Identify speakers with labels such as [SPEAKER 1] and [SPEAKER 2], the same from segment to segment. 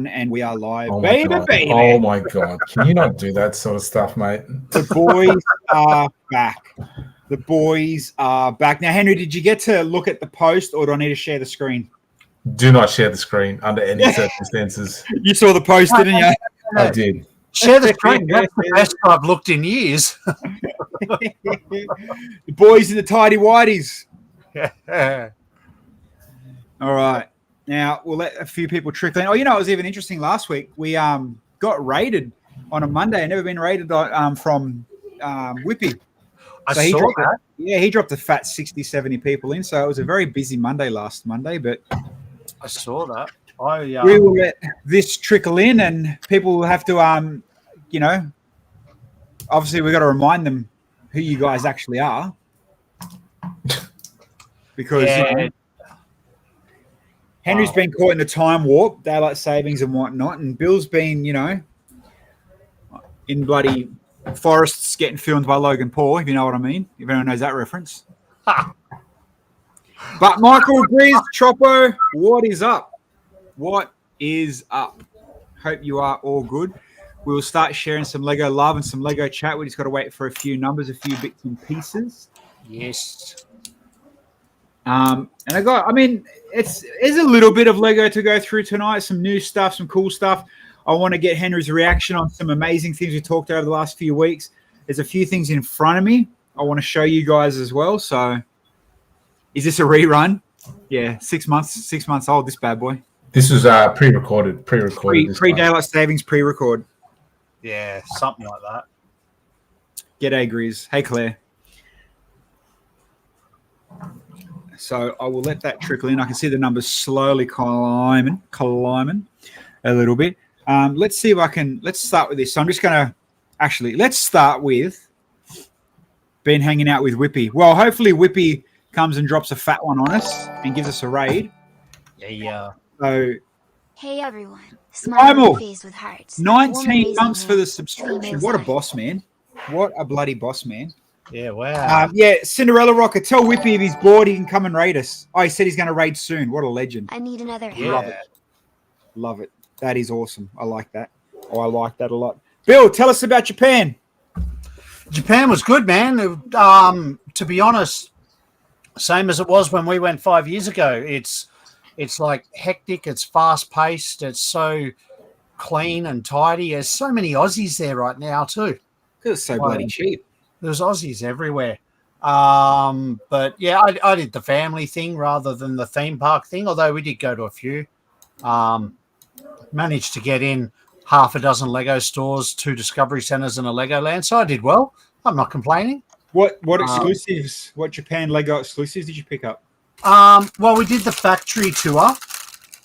[SPEAKER 1] and we are live,
[SPEAKER 2] Oh
[SPEAKER 1] baby.
[SPEAKER 2] Oh my God. Can you not do that sort of stuff, mate?
[SPEAKER 1] The boys are back. The boys are back. Now, Henry, did you get to look at the post, or do I need to share the screen?
[SPEAKER 2] Do not share the screen under any circumstances.
[SPEAKER 1] You saw the post, didn't you?
[SPEAKER 2] I did.
[SPEAKER 3] Share the screen. That's the best I've looked in years.
[SPEAKER 1] The boys in the tidy whities.
[SPEAKER 3] Yeah.
[SPEAKER 1] All right. Now, we'll let a few people trickle in. Oh, you know, it was even interesting last week. We got raided on a Monday. I've never been raided from Whippy.
[SPEAKER 3] I saw that.
[SPEAKER 1] He dropped a fat 60, 70 people in. So it was a very busy Monday last Monday. But
[SPEAKER 3] I saw that.
[SPEAKER 1] We will let this trickle in, and people will have to, obviously we've got to remind them who you guys actually are. Because, Henry's been caught in a time warp, daylight savings and whatnot, and Bill's been, in bloody forests getting filmed by Logan Paul, if you know what I mean. If anyone knows that reference. But Michael agrees, Troppo, what is up? What is up? Hope you are all good. We will start sharing some Lego love and some Lego chat. We just got to wait for a few numbers, a few bits and pieces.
[SPEAKER 3] Yes.
[SPEAKER 1] And it's a little bit of Lego to go through tonight. Some new stuff, some cool stuff. I want to get Henry's reaction on some amazing things we talked over the last few weeks. There's a few things in front of me I want to show you guys as well. So, is this a rerun? Yeah, 6 months old. This bad boy.
[SPEAKER 2] This was pre-recorded.
[SPEAKER 1] Pre-daylight savings, pre-record.
[SPEAKER 3] Yeah, something like that.
[SPEAKER 1] G'day, Grizz. Hey, Claire. So I will let that trickle in. I can see the numbers slowly climbing a little bit. Let's see if I can. Let's start with this. So I'm just going to let's start with been hanging out with Whippy. Well, hopefully Whippy comes and drops a fat one on us and gives us a raid.
[SPEAKER 3] Yeah.
[SPEAKER 1] So,
[SPEAKER 4] hey everyone,
[SPEAKER 1] Primal,
[SPEAKER 4] face with hearts.
[SPEAKER 1] 19 months for the subscription. What a boss, man. What a bloody boss, man.
[SPEAKER 3] Yeah, wow.
[SPEAKER 1] Cinderella Rocker, tell Whippy if he's bored, he can come and raid us. Oh, he said he's going to raid soon. What a legend.
[SPEAKER 4] I need another
[SPEAKER 3] hat.
[SPEAKER 1] Love it. That is awesome. I like that. Oh, I like that a lot. Bill, tell us about Japan.
[SPEAKER 3] Japan was good, man. To be honest, same as it was when we went 5 years ago. It's like hectic. It's fast paced. It's so clean and tidy. There's so many Aussies there right now too.
[SPEAKER 1] It's so bloody cheap.
[SPEAKER 3] There's Aussies everywhere. But yeah, I did the family thing rather than the theme park thing, although we did go to a few. Managed to get in half a dozen Lego stores, 2 Discovery Centers and a Legoland. So I did well. I'm not complaining.
[SPEAKER 1] What exclusives, what Japan Lego exclusives did you pick up?
[SPEAKER 3] Well, we did the factory tour.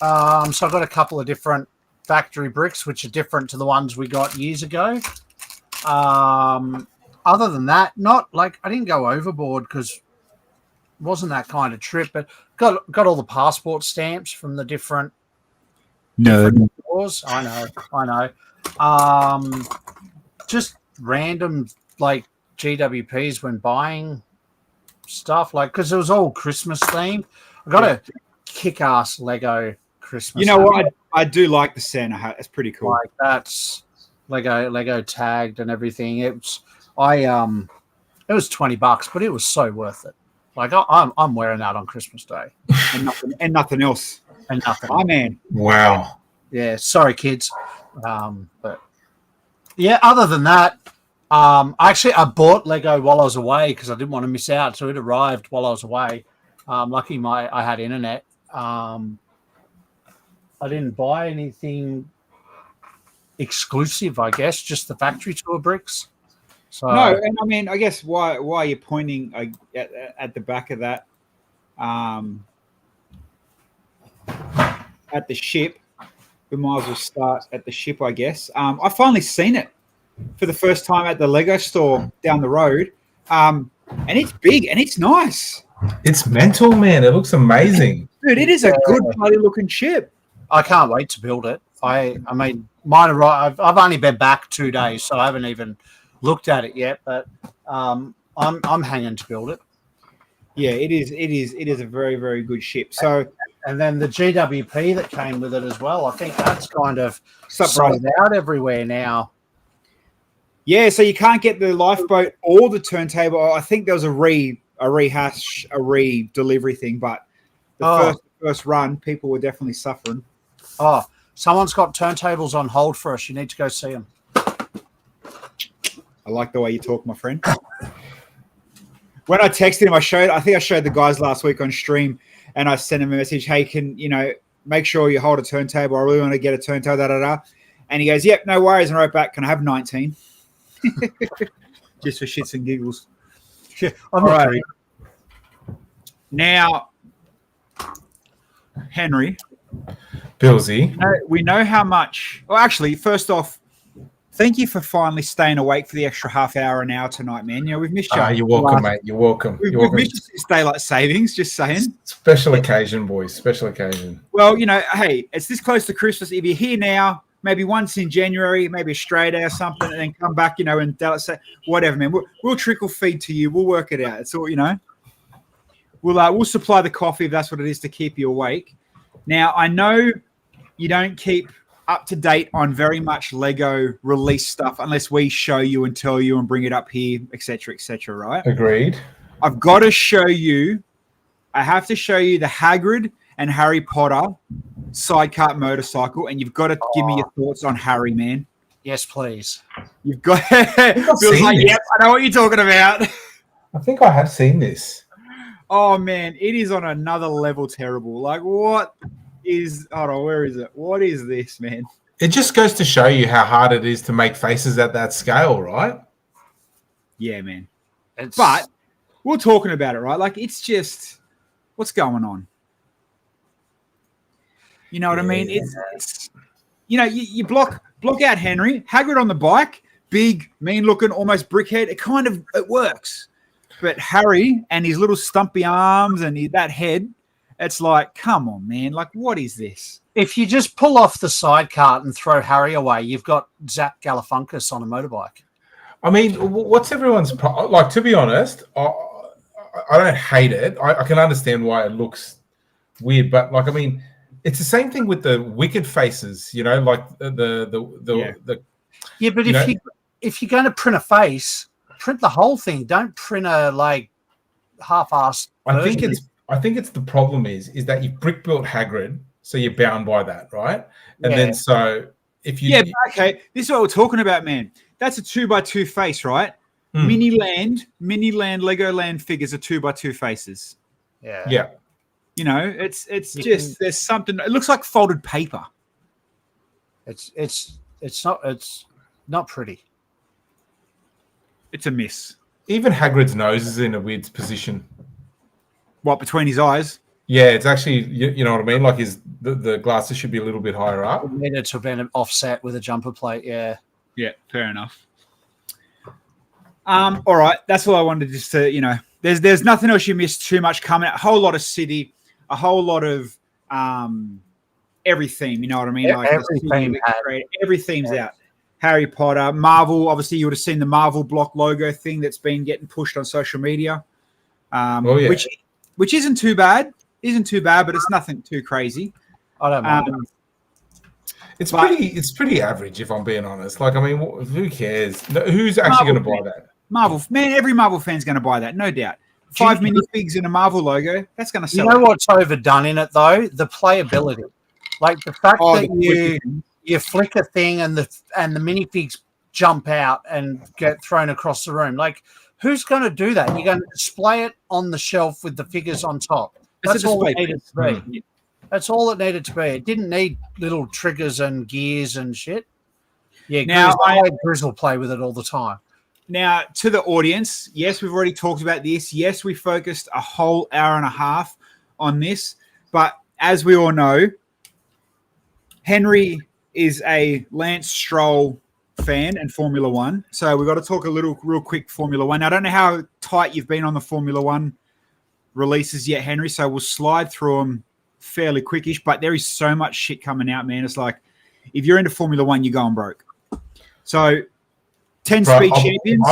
[SPEAKER 3] So I got a couple of different factory bricks, which are different to the ones we got years ago. Other than that, not like I didn't go overboard because it wasn't that kind of trip, but got all the passport stamps from the different stores. I know. Just random like GWPs when buying stuff, like because it was all Christmas themed. I got a kick-ass Lego Christmas.
[SPEAKER 1] You know what? I do like the Santa hat. It's pretty cool.
[SPEAKER 3] Like that's Lego tagged and everything. It was $20, but it was so worth it. Like I'm wearing that on Christmas Day,
[SPEAKER 1] and nothing else.
[SPEAKER 3] And nothing.
[SPEAKER 1] Oh man!
[SPEAKER 2] Wow.
[SPEAKER 3] Yeah, sorry kids, but yeah. Other than that, I bought Lego while I was away because I didn't want to miss out. So it arrived while I was away. Lucky I had internet. I didn't buy anything exclusive. I guess just the factory tour bricks. So
[SPEAKER 1] no, and I mean, I guess why you're pointing at the back of that, at the ship. We might as well start at the ship, I guess. I finally seen it for the first time at the Lego store down the road, and it's big and it's nice.
[SPEAKER 2] It's mental, man. It looks amazing,
[SPEAKER 1] dude. It is a good bloody looking ship.
[SPEAKER 3] I can't wait to build it. I mean, mine arrived. I've only been back 2 days, so I haven't even looked at it yet, but I'm hanging to build it.
[SPEAKER 1] Yeah, it is a very, very good ship. So
[SPEAKER 3] And then the GWP that came with it as well. I think that's kind of
[SPEAKER 1] Sup,
[SPEAKER 3] sold
[SPEAKER 1] bro?
[SPEAKER 3] out everywhere now.
[SPEAKER 1] Yeah, so you can't get the lifeboat or the turntable. I think there was a re-delivery thing, but the first run, people were definitely suffering.
[SPEAKER 3] Oh, someone's got turntables on hold for us. You need to go see them.
[SPEAKER 1] I like the way you talk, my friend. When I texted him, I think I showed the guys last week on stream, and I sent him a message, hey, can, make sure you hold a turntable. I really want to get a turntable, da-da-da. And he goes, yep, no worries. And I wrote back, can I have 19? Just for shits and giggles.
[SPEAKER 3] Yeah,
[SPEAKER 1] all right. Now, Henry.
[SPEAKER 2] Bilsy.
[SPEAKER 1] We know how much. Well, actually, first off, thank you for finally staying awake for the extra half hour, an hour tonight, man. We've missed you.
[SPEAKER 2] You're welcome, mate. You're welcome.
[SPEAKER 1] We've missed you since daylight savings, just saying.
[SPEAKER 2] Special occasion, boys. Special occasion.
[SPEAKER 1] Well, hey, it's this close to Christmas. If you're here now, maybe once in January, maybe a straight day or something, and then come back, and say whatever, man. We'll trickle feed to you. We'll work it out. It's all, We'll supply the coffee if that's what it is to keep you awake. Now, I know you don't keep up to date on very much Lego release stuff unless we show you and tell you and bring it up here, etc., right?
[SPEAKER 2] Agreed.
[SPEAKER 1] I've got to show you. I have to show you the Hagrid and Harry Potter sidecart motorcycle, and you've got to give me your thoughts on Harry, man.
[SPEAKER 3] Yes, please.
[SPEAKER 1] You've got. Feels like, yep, I know what you're talking about.
[SPEAKER 2] I think I have seen this.
[SPEAKER 1] Oh man, it is on another level terrible. Like, what is? Hold on, where is it? What is this, man?
[SPEAKER 2] It just goes to show you how hard it is to make faces at that scale, right?
[SPEAKER 1] Yeah, man. But we're talking about it, right? Like, it's just what's going on. You know what I mean? It's you block out Henry, Hagrid on the bike, big, mean-looking, almost brickhead. It works. But Harry and his little stumpy arms and that head, it's like, come on, man. Like, what is this?
[SPEAKER 3] If you just pull off the side cart and throw Harry away, you've got Zach Galifianakis on a motorbike.
[SPEAKER 2] I mean, what's everyone's like? To be honest, I don't hate it. I can understand why it looks weird, but like, I mean, it's the same thing with the wicked faces. Like the
[SPEAKER 3] yeah. But if you're going to print a face, print the whole thing. Don't print a half-assed version.
[SPEAKER 2] I think it's the problem is that you've brick built Hagrid, so you're bound by that, right? And then so if you
[SPEAKER 1] okay, this is what we're talking about, man. That's a 2x2 face, right? Mini Land Legoland figures are 2x2 faces.
[SPEAKER 2] Yeah.
[SPEAKER 1] It's just there's something. It looks like folded paper.
[SPEAKER 3] It's not pretty.
[SPEAKER 1] It's a miss.
[SPEAKER 2] Even Hagrid's nose is in a weird position.
[SPEAKER 1] What, between his eyes?
[SPEAKER 2] Yeah, it's actually, you know what I mean? Like the glasses should be a little bit higher up.
[SPEAKER 3] It needed to have been offset with a jumper plate, yeah.
[SPEAKER 1] Yeah, fair enough. All right, that's all I wanted just to, there's nothing else you missed too much coming. A whole lot of city, a whole lot of every theme, you know what I mean? Like every theme's out. Harry Potter, Marvel. Obviously, you would have seen the Marvel block logo thing that's been getting pushed on social media, which isn't too bad. But it's nothing too crazy.
[SPEAKER 3] I don't mind.
[SPEAKER 2] It's pretty average, if I'm being honest. Like, I mean, who cares? Who's actually going to buy that?
[SPEAKER 1] Marvel, man. Every Marvel fan's going to buy that, no doubt. 5 minifigs in a Marvel logo, that's going to sell.
[SPEAKER 3] You know what's overdone in it though? The playability, like the fact that you flick a thing and the minifigs jump out and get thrown across the room. Like, who's going to do that? You're going to display it on the shelf with the figures on top. That's all it needed to be. That's all it needed to be. It didn't need little triggers and gears and shit. Yeah, now Grizz will play with it all the time.
[SPEAKER 1] Now, to the audience, yes, we've already talked about this. Yes, we focused a whole hour and a half on this. But as we all know, Henry is a Lance Stroll fan and Formula One. So we've got to talk real quick Formula One. I don't know how tight you've been on the Formula One releases yet, Henry. So we'll slide through them fairly quickish. But there is so much shit coming out, man. It's like, if you're into Formula One, you're going broke. So 10 Speed Champions.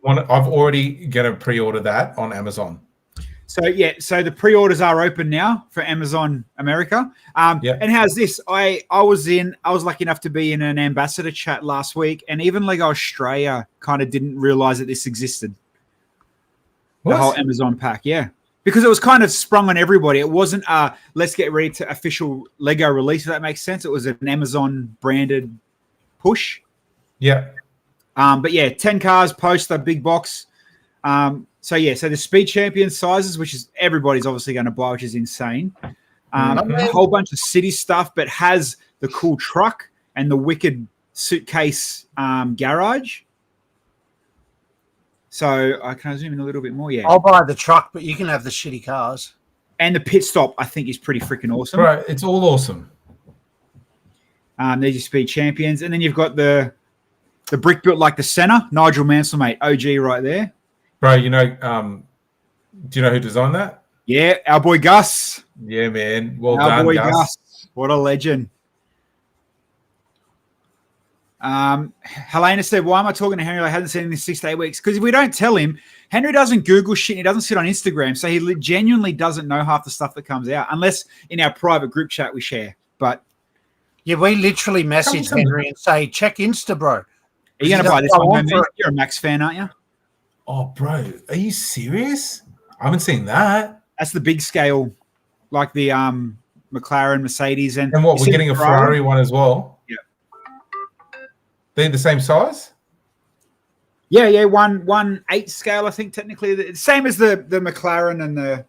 [SPEAKER 2] I've already going to pre-order that on Amazon.
[SPEAKER 1] So the pre-orders are open now for Amazon America. And how's this? I was lucky enough to be in an ambassador chat last week, and even Lego Australia kind of didn't realize that this existed.
[SPEAKER 2] What?
[SPEAKER 1] The whole Amazon pack, yeah. Because it was kind of sprung on everybody. It wasn't let's get ready to official Lego release, if that makes sense. It was an Amazon branded push.
[SPEAKER 2] Yeah.
[SPEAKER 1] But yeah, 10 cars, poster, big box. So the Speed Champion sizes, which is everybody's obviously going to buy, which is insane. A whole bunch of city stuff, but has the cool truck and the wicked suitcase garage. So I can zoom in a little bit more. Yeah,
[SPEAKER 3] I'll buy the truck, but you can have the shitty cars.
[SPEAKER 1] And the pit stop, I think, is pretty freaking awesome.
[SPEAKER 2] Right, it's all awesome.
[SPEAKER 1] There's your Speed Champions, and then you've got the brick built like the Senna, Nigel Mansell, mate, OG right there.
[SPEAKER 2] Bro, do you know who designed that?
[SPEAKER 1] Yeah, our boy Gus.
[SPEAKER 2] Yeah, man. Well
[SPEAKER 1] our
[SPEAKER 2] done,
[SPEAKER 1] boy
[SPEAKER 2] Gus.
[SPEAKER 1] What a legend. Helena said, why am I talking to Henry? I hadn't seen him in 6 to 8 weeks. Because if we don't tell him, Henry doesn't Google shit. He doesn't sit on Instagram. So he genuinely doesn't know half the stuff that comes out, unless in our private group chat we share. But
[SPEAKER 3] yeah, we literally message Henry and say, check Insta, bro.
[SPEAKER 1] Are you going to buy this one, man? You're a Max fan, aren't you?
[SPEAKER 2] Oh, bro, are you serious? I haven't seen that.
[SPEAKER 1] That's the big scale, like the McLaren, Mercedes, and
[SPEAKER 2] what we're getting a Ferrari one as well.
[SPEAKER 1] Yeah,
[SPEAKER 2] they're the same size.
[SPEAKER 1] Yeah, 1/8 scale, I think technically, the same as the McLaren and the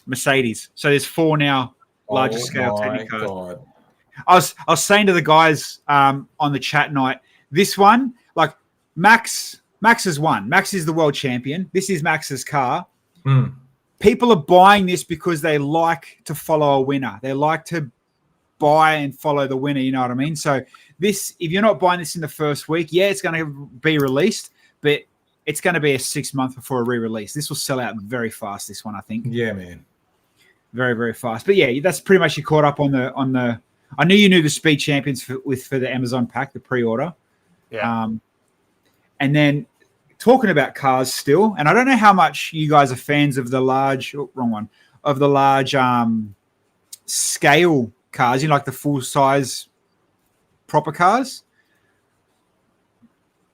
[SPEAKER 1] Mercedes. So there's 4 now, larger scale technically. I was saying to the guys on the chat night, this one, like Max has won. Max is the world champion. This is Max's car. People are buying this because they like to follow a winner. They like to buy and follow the winner, you know what I mean? So this, if you're not buying this in the first week, yeah, it's going to be released, but it's going to be a 6 month before a re-release. This will sell out very fast, this one, I think.
[SPEAKER 2] Yeah, man.
[SPEAKER 1] Very, very fast. But yeah, that's pretty much you caught up on the I knew you knew the Speed Champions for the Amazon pack, the pre-order.
[SPEAKER 3] Yeah.
[SPEAKER 1] And then talking about cars still, and I don't know how much you guys are fans of the large scale cars, like the full size proper cars.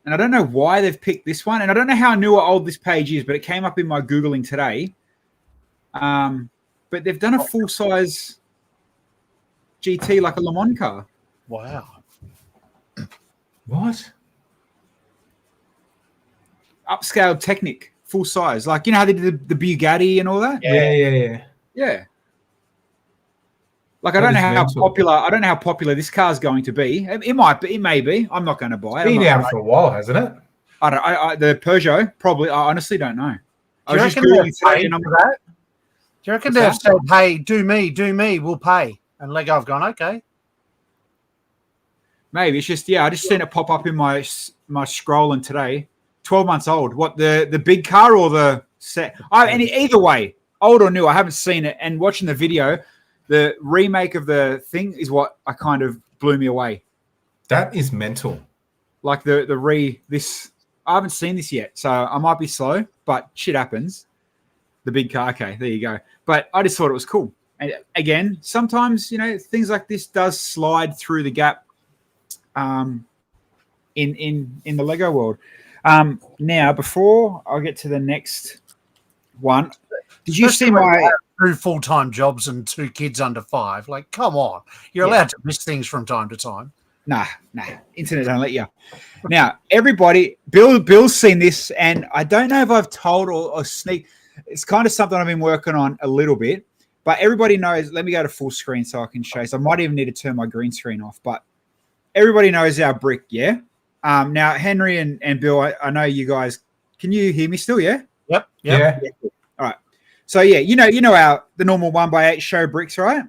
[SPEAKER 1] And I don't know why they've picked this one, and I don't know how new or old this page is, but it came up in my Googling today. But they've done a full size GT, like a Le Mans car.
[SPEAKER 3] Wow.
[SPEAKER 2] What?
[SPEAKER 1] Upscaled Technic, full size. Like, how they did the Bugatti and all that?
[SPEAKER 2] Yeah.
[SPEAKER 1] Like, I don't know how popular this car is going to be. It might be. It may be. I'm not going to buy it.
[SPEAKER 2] It's been out for a while, hasn't it?
[SPEAKER 1] The Peugeot, probably. I honestly don't know.
[SPEAKER 3] Do you reckon they've paid for that? Do you reckon they've said, hey, do me, we'll pay? And Lego have gone, okay.
[SPEAKER 1] Maybe. It's just, I just seen it pop up in my scrolling today. 12 months old. What, the big car or the set? Either way, old or new, I haven't seen it. And watching the video, the remake of the thing is what I kind of blew me away.
[SPEAKER 2] That is mental.
[SPEAKER 1] Like I haven't seen this yet, so I might be slow, but shit happens. The big car, okay, there you go. But I just thought it was cool. And again, sometimes, things like this does slide through the gap in the Lego world. Now, before I get to the next one, did you see my
[SPEAKER 3] 2 full-time jobs and 2 kids under 5? Like, come on. You're allowed to miss things from time to time.
[SPEAKER 1] Nah. Internet don't let you. Now, everybody, Bill's seen this, and I don't know if I've told or sneak. It's kind of something I've been working on a little bit, but everybody knows. Let me go to full screen so I can show. So I might even need to turn my green screen off, but everybody knows our brick, yeah? Now, Henry and Bill, I know you guys. Can you hear me still? Yeah.
[SPEAKER 3] Yep.
[SPEAKER 2] Yeah.
[SPEAKER 1] All right. So yeah, the normal 1x8 show bricks, right?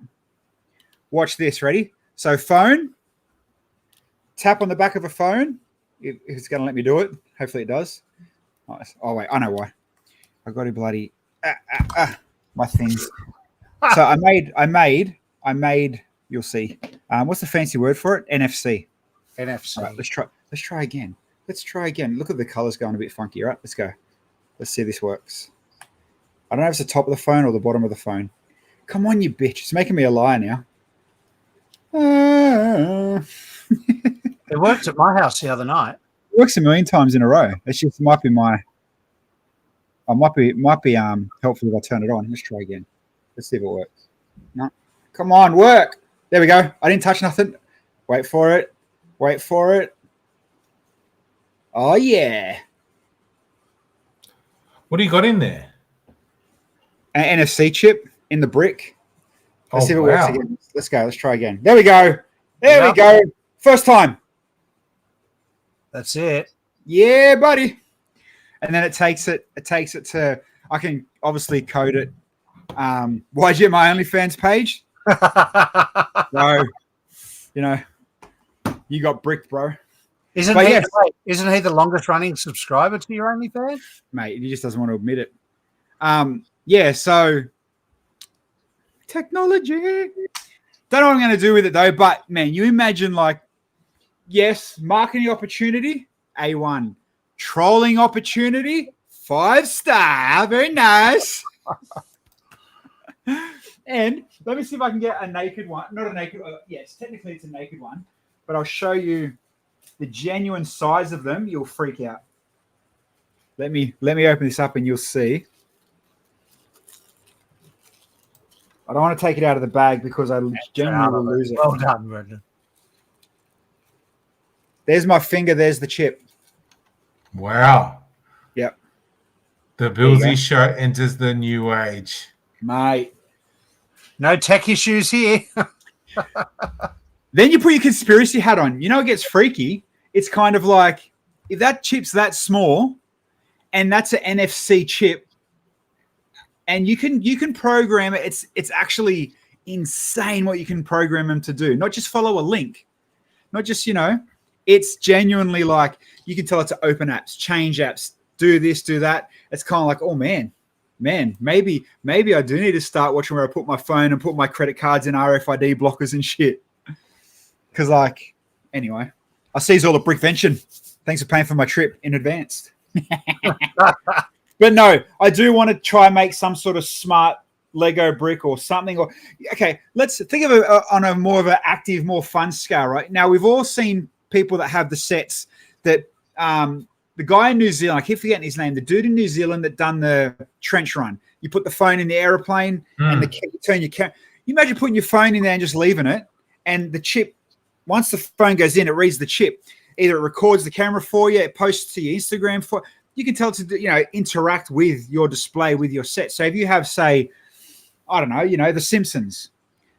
[SPEAKER 1] Watch this. Ready? So phone. Tap on the back of a phone. If it's going to let me do it, hopefully it does. Oh wait, I know why. I got to bloody my things. So I made. You'll see. What's the fancy word for it? NFC.
[SPEAKER 3] NFC.
[SPEAKER 1] All right, let's try again. Look at the colors going a bit funky. All right, let's go. Let's see if this works. I don't know if it's the top of the phone or the bottom of the phone. Come on, you bitch. It's making me a liar now.
[SPEAKER 3] It worked at my house the other night.
[SPEAKER 1] It works a million times in a row. It just might be helpful if I turn it on. Let's try again. Let's see if it works. No. Come on, work. There we go. I didn't touch nothing. Wait for it. Wait for it. Oh, yeah.
[SPEAKER 2] What do you got in there?
[SPEAKER 1] An NFC chip in the brick. Let's see if it
[SPEAKER 2] wow.
[SPEAKER 1] works again. Let's go. Let's try again. There we go. There we go. First time.
[SPEAKER 3] That's it.
[SPEAKER 1] Yeah, buddy. And then it takes it to, I can obviously code it. YG my OnlyFans page. So, you got bricked, bro.
[SPEAKER 3] Isn't he the longest running subscriber to your OnlyFans?
[SPEAKER 1] Mate, he just doesn't want to admit it. Yeah, so technology. Don't know what I'm going to do with it though, but man, you imagine yes, marketing opportunity, A1. Trolling opportunity, 5-star. Very nice. And let me see if I can get a naked one. Not a naked one. Yes, technically it's a naked one, but I'll show you the genuine size of them. You'll freak out. Let me open this up and you'll see. I don't want to take it out of the bag because I genuinely will lose it.
[SPEAKER 3] Well done, Brendan.
[SPEAKER 1] There's my finger. There's the chip.
[SPEAKER 2] Wow.
[SPEAKER 1] Yep.
[SPEAKER 2] The Bilsy show enters the new age.
[SPEAKER 1] Mate.
[SPEAKER 3] No tech issues here.
[SPEAKER 1] Then you put your conspiracy hat on. You know, it gets freaky. It's kind of like if that chip's that small and that's an NFC chip and you can program it. It's actually insane what you can program them to do. Not just follow a link. Not just, it's genuinely like you can tell it to open apps, change apps, do this, do that. It's kind of like, oh man, maybe I do need to start watching where I put my phone and put my credit cards in RFID blockers and shit. Because anyway, I seize all the brickvention. Thanks for paying for my trip in advance. But no, I do want to try and make some sort of smart Lego brick or something. Or okay, let's think of it on a more of an active, more fun scale. Right now, we've all seen people that have the sets that the guy in New Zealand, I keep forgetting his name, the dude in New Zealand that done the trench run. You put the phone in the aeroplane and you turn your camera. You imagine putting your phone in there and just leaving it, and the chip, once the phone goes in, it reads the chip. Either it records the camera for you, it posts to your Instagram for you can tell it to interact with your display, with your set. So if you have, say, I don't know, The Simpsons,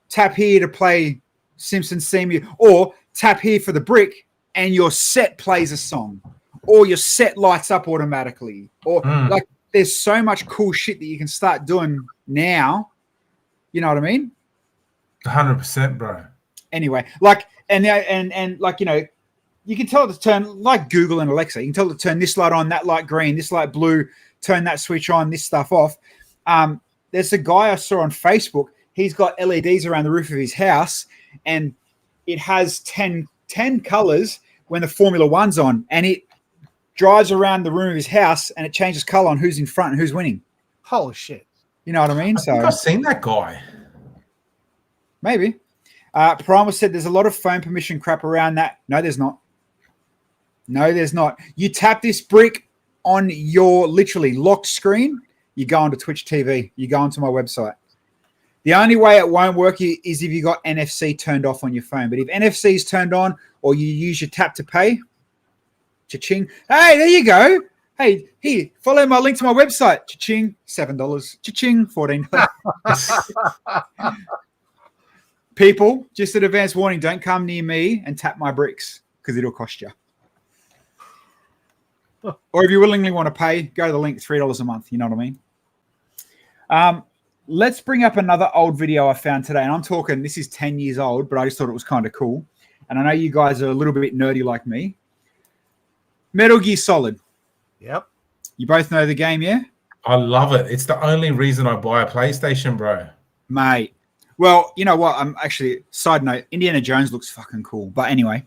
[SPEAKER 1] tap here to play Simpsons theme, or tap here for the brick, and your set plays a song, or your set lights up automatically, or there's so much cool shit that you can start doing now. You know what I mean?
[SPEAKER 2] 100%, bro.
[SPEAKER 1] Anyway, you can tell it to turn, like Google and Alexa, you can tell it to turn this light on, that light green, this light blue, turn that switch on, this stuff off. There's a guy I saw on Facebook. He's got LEDs around the roof of his house, and it has 10 colors when the Formula One's on, and it drives around the room of his house, and it changes color on who's in front and who's winning.
[SPEAKER 3] Holy shit.
[SPEAKER 1] You know what I mean?
[SPEAKER 2] I think I've seen that guy.
[SPEAKER 1] Maybe. Primal said there's a lot of phone permission crap around that. No, there's not. No, there's not. You tap this brick on your literally locked screen, you go onto Twitch TV, you go onto my website. The only way it won't work is if you got NFC turned off on your phone. But if NFC is turned on or you use your tap to pay, cha-ching. Hey, there you go. Hey, here, follow my link to my website. Cha-ching, $7. Cha-ching, $14. People, just an advance warning, don't come near me and tap my bricks because it'll cost you. Or if you willingly want to pay, go to the link, $3 a month. You know what I mean? Let's bring up another old video I found today. And I'm talking, this is 10 years old, but I just thought it was kind of cool. And I know you guys are a little bit nerdy like me. Metal Gear Solid.
[SPEAKER 3] Yep.
[SPEAKER 1] You both know the game, yeah?
[SPEAKER 2] I love it. It's the only reason I buy a PlayStation, bro.
[SPEAKER 1] Mate. Well, you know what? I'm actually, side note, Indiana Jones looks fucking cool. But anyway,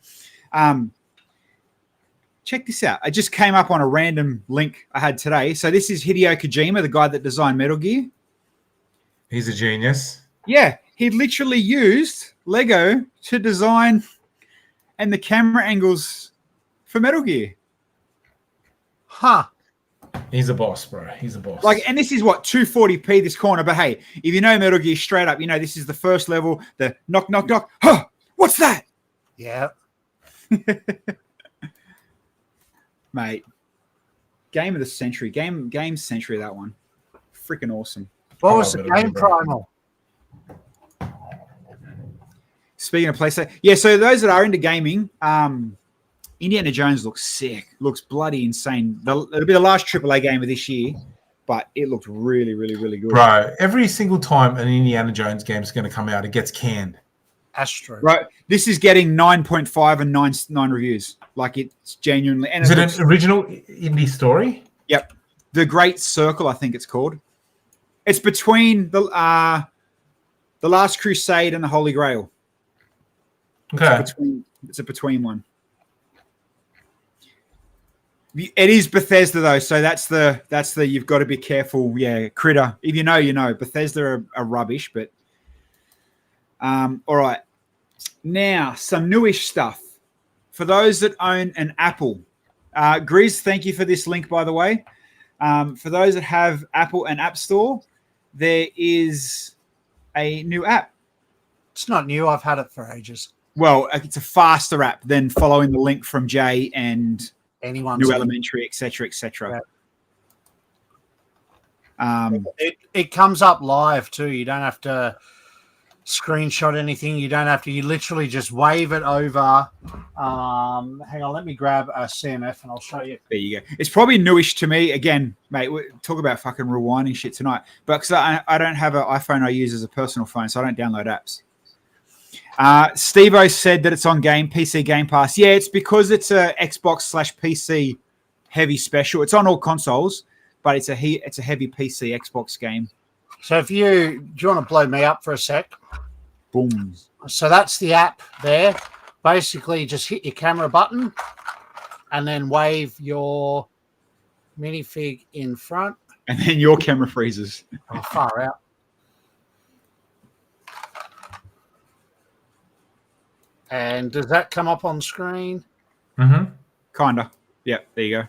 [SPEAKER 1] check this out. I just came up on a random link I had today. So this is Hideo Kojima, the guy that designed Metal Gear.
[SPEAKER 2] He's a genius.
[SPEAKER 1] Yeah, he literally used Lego to design and the camera angles for Metal Gear.
[SPEAKER 3] Huh.
[SPEAKER 2] He's a boss, bro. He's a boss.
[SPEAKER 1] Like, and this is what 240p this corner. But hey, if you know Metal Gear straight up, you know this is the first level. The knock, knock, knock. Huh? What's that,
[SPEAKER 3] Yeah.
[SPEAKER 1] mate? Game of the century. Game century. That one. Freaking awesome.
[SPEAKER 3] What was
[SPEAKER 2] Oh,
[SPEAKER 3] the
[SPEAKER 2] Metal Gear,
[SPEAKER 3] game
[SPEAKER 2] bro.
[SPEAKER 3] primal?
[SPEAKER 1] Speaking of PlayStation, yeah. So those that are into gaming, Indiana Jones looks sick. Looks bloody insane. It'll be the last AAA game of this year, but it looked really, really, really good.
[SPEAKER 2] Bro, every single time an Indiana Jones game is going to come out, it gets canned.
[SPEAKER 3] Astro.
[SPEAKER 1] Right. This is getting 9.5 and 9 reviews. Like it's genuinely. And
[SPEAKER 2] Is it
[SPEAKER 1] looks,
[SPEAKER 2] an original indie story?
[SPEAKER 1] Yep. The Great Circle, I think it's called. It's between the Last Crusade and the Holy Grail.
[SPEAKER 2] Okay.
[SPEAKER 1] It's a between one. It is Bethesda though, so that's the you've got to be careful. Yeah, Critter. If you know, you know. Bethesda are rubbish, but all right. Now some newish stuff for those that own an Apple. Grizz, thank you for this link, by the way. For those that have Apple and App Store, there is a new app.
[SPEAKER 3] It's not new. I've had it for ages.
[SPEAKER 1] Well, it's a faster app than following the link from Jay and
[SPEAKER 3] Anyone's
[SPEAKER 1] New
[SPEAKER 3] in.
[SPEAKER 1] Elementary, etc., etc.
[SPEAKER 3] It comes up live too. You don't have to screenshot anything. You don't have to. You literally just wave it over. Hang on, let me grab a CMF and I'll show you.
[SPEAKER 1] There you go. It's probably newish to me. Again, mate, we talk about fucking rewinding shit tonight. But because I don't have an iPhone I use as a personal phone, so I don't download apps. Steve-O said that it's on PC Game Pass. Yeah, it's because it's a Xbox/PC heavy special. It's on all consoles, but it's a heavy PC Xbox game.
[SPEAKER 3] So do you want to blow me up for a sec?
[SPEAKER 1] Boom.
[SPEAKER 3] So that's the app there. Basically, just hit your camera button and then wave your minifig in front.
[SPEAKER 1] And then your camera freezes.
[SPEAKER 3] Oh, far out. And does that come up on screen?
[SPEAKER 2] Mm-hmm.
[SPEAKER 1] Kinda. Yeah, there you go.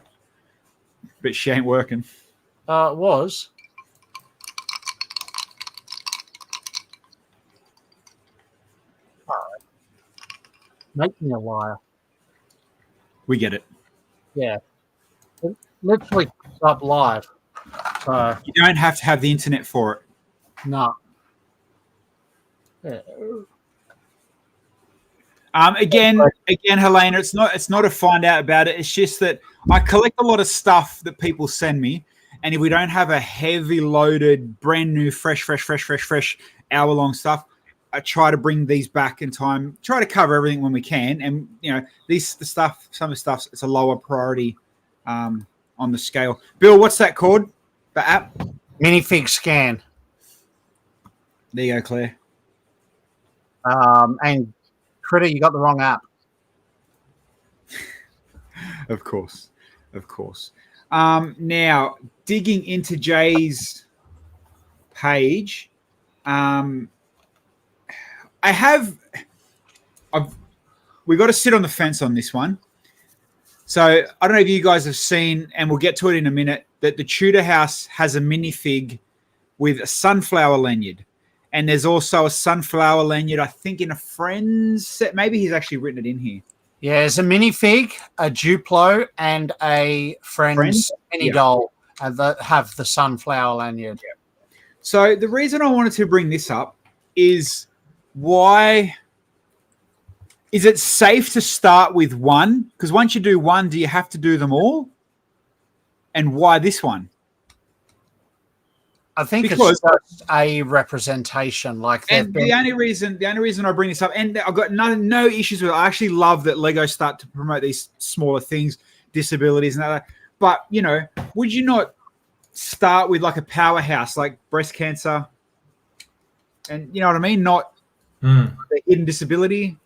[SPEAKER 1] But she ain't working.
[SPEAKER 3] It was. All right. Make me a liar.
[SPEAKER 1] We get it.
[SPEAKER 3] Yeah. It literally comes up live. So,
[SPEAKER 1] You don't have to have the internet for it.
[SPEAKER 3] no. Yeah.
[SPEAKER 1] Again, Helena, it's not to find out about it. It's just that I collect a lot of stuff that people send me, and if we don't have a heavy loaded, brand new, fresh hour-long stuff, I try to bring these back in time. Try to cover everything when we can, and you know, some of the stuff, it's a lower priority on the scale. Bill, what's that called? The app?
[SPEAKER 3] Minifig scan.
[SPEAKER 1] There you go, Claire.
[SPEAKER 3] And Critter, you got the wrong app.
[SPEAKER 1] Of course. Now, digging into Jay's page, we got to sit on the fence on this one. So I don't know if you guys have seen, and we'll get to it in a minute, that the Tudor house has a minifig with a sunflower lanyard. And there's also a sunflower lanyard, I think, in a friend's set. Maybe he's actually written it in here.
[SPEAKER 3] Yeah, there's a minifig, a Duplo, and a friend's mini doll that have the sunflower lanyard.
[SPEAKER 1] Yeah. So the reason I wanted to bring this up is why is it safe to start with one? Because once you do one, do you have to do them all? And why this one?
[SPEAKER 3] I think
[SPEAKER 1] because
[SPEAKER 3] it's just a representation.
[SPEAKER 1] The only reason I bring this up, and I've got no issues with it. I actually love that Lego start to promote these smaller things, disabilities and that. But you know, would you not start with like a powerhouse like breast cancer? And you know what I mean? Not the hidden disability.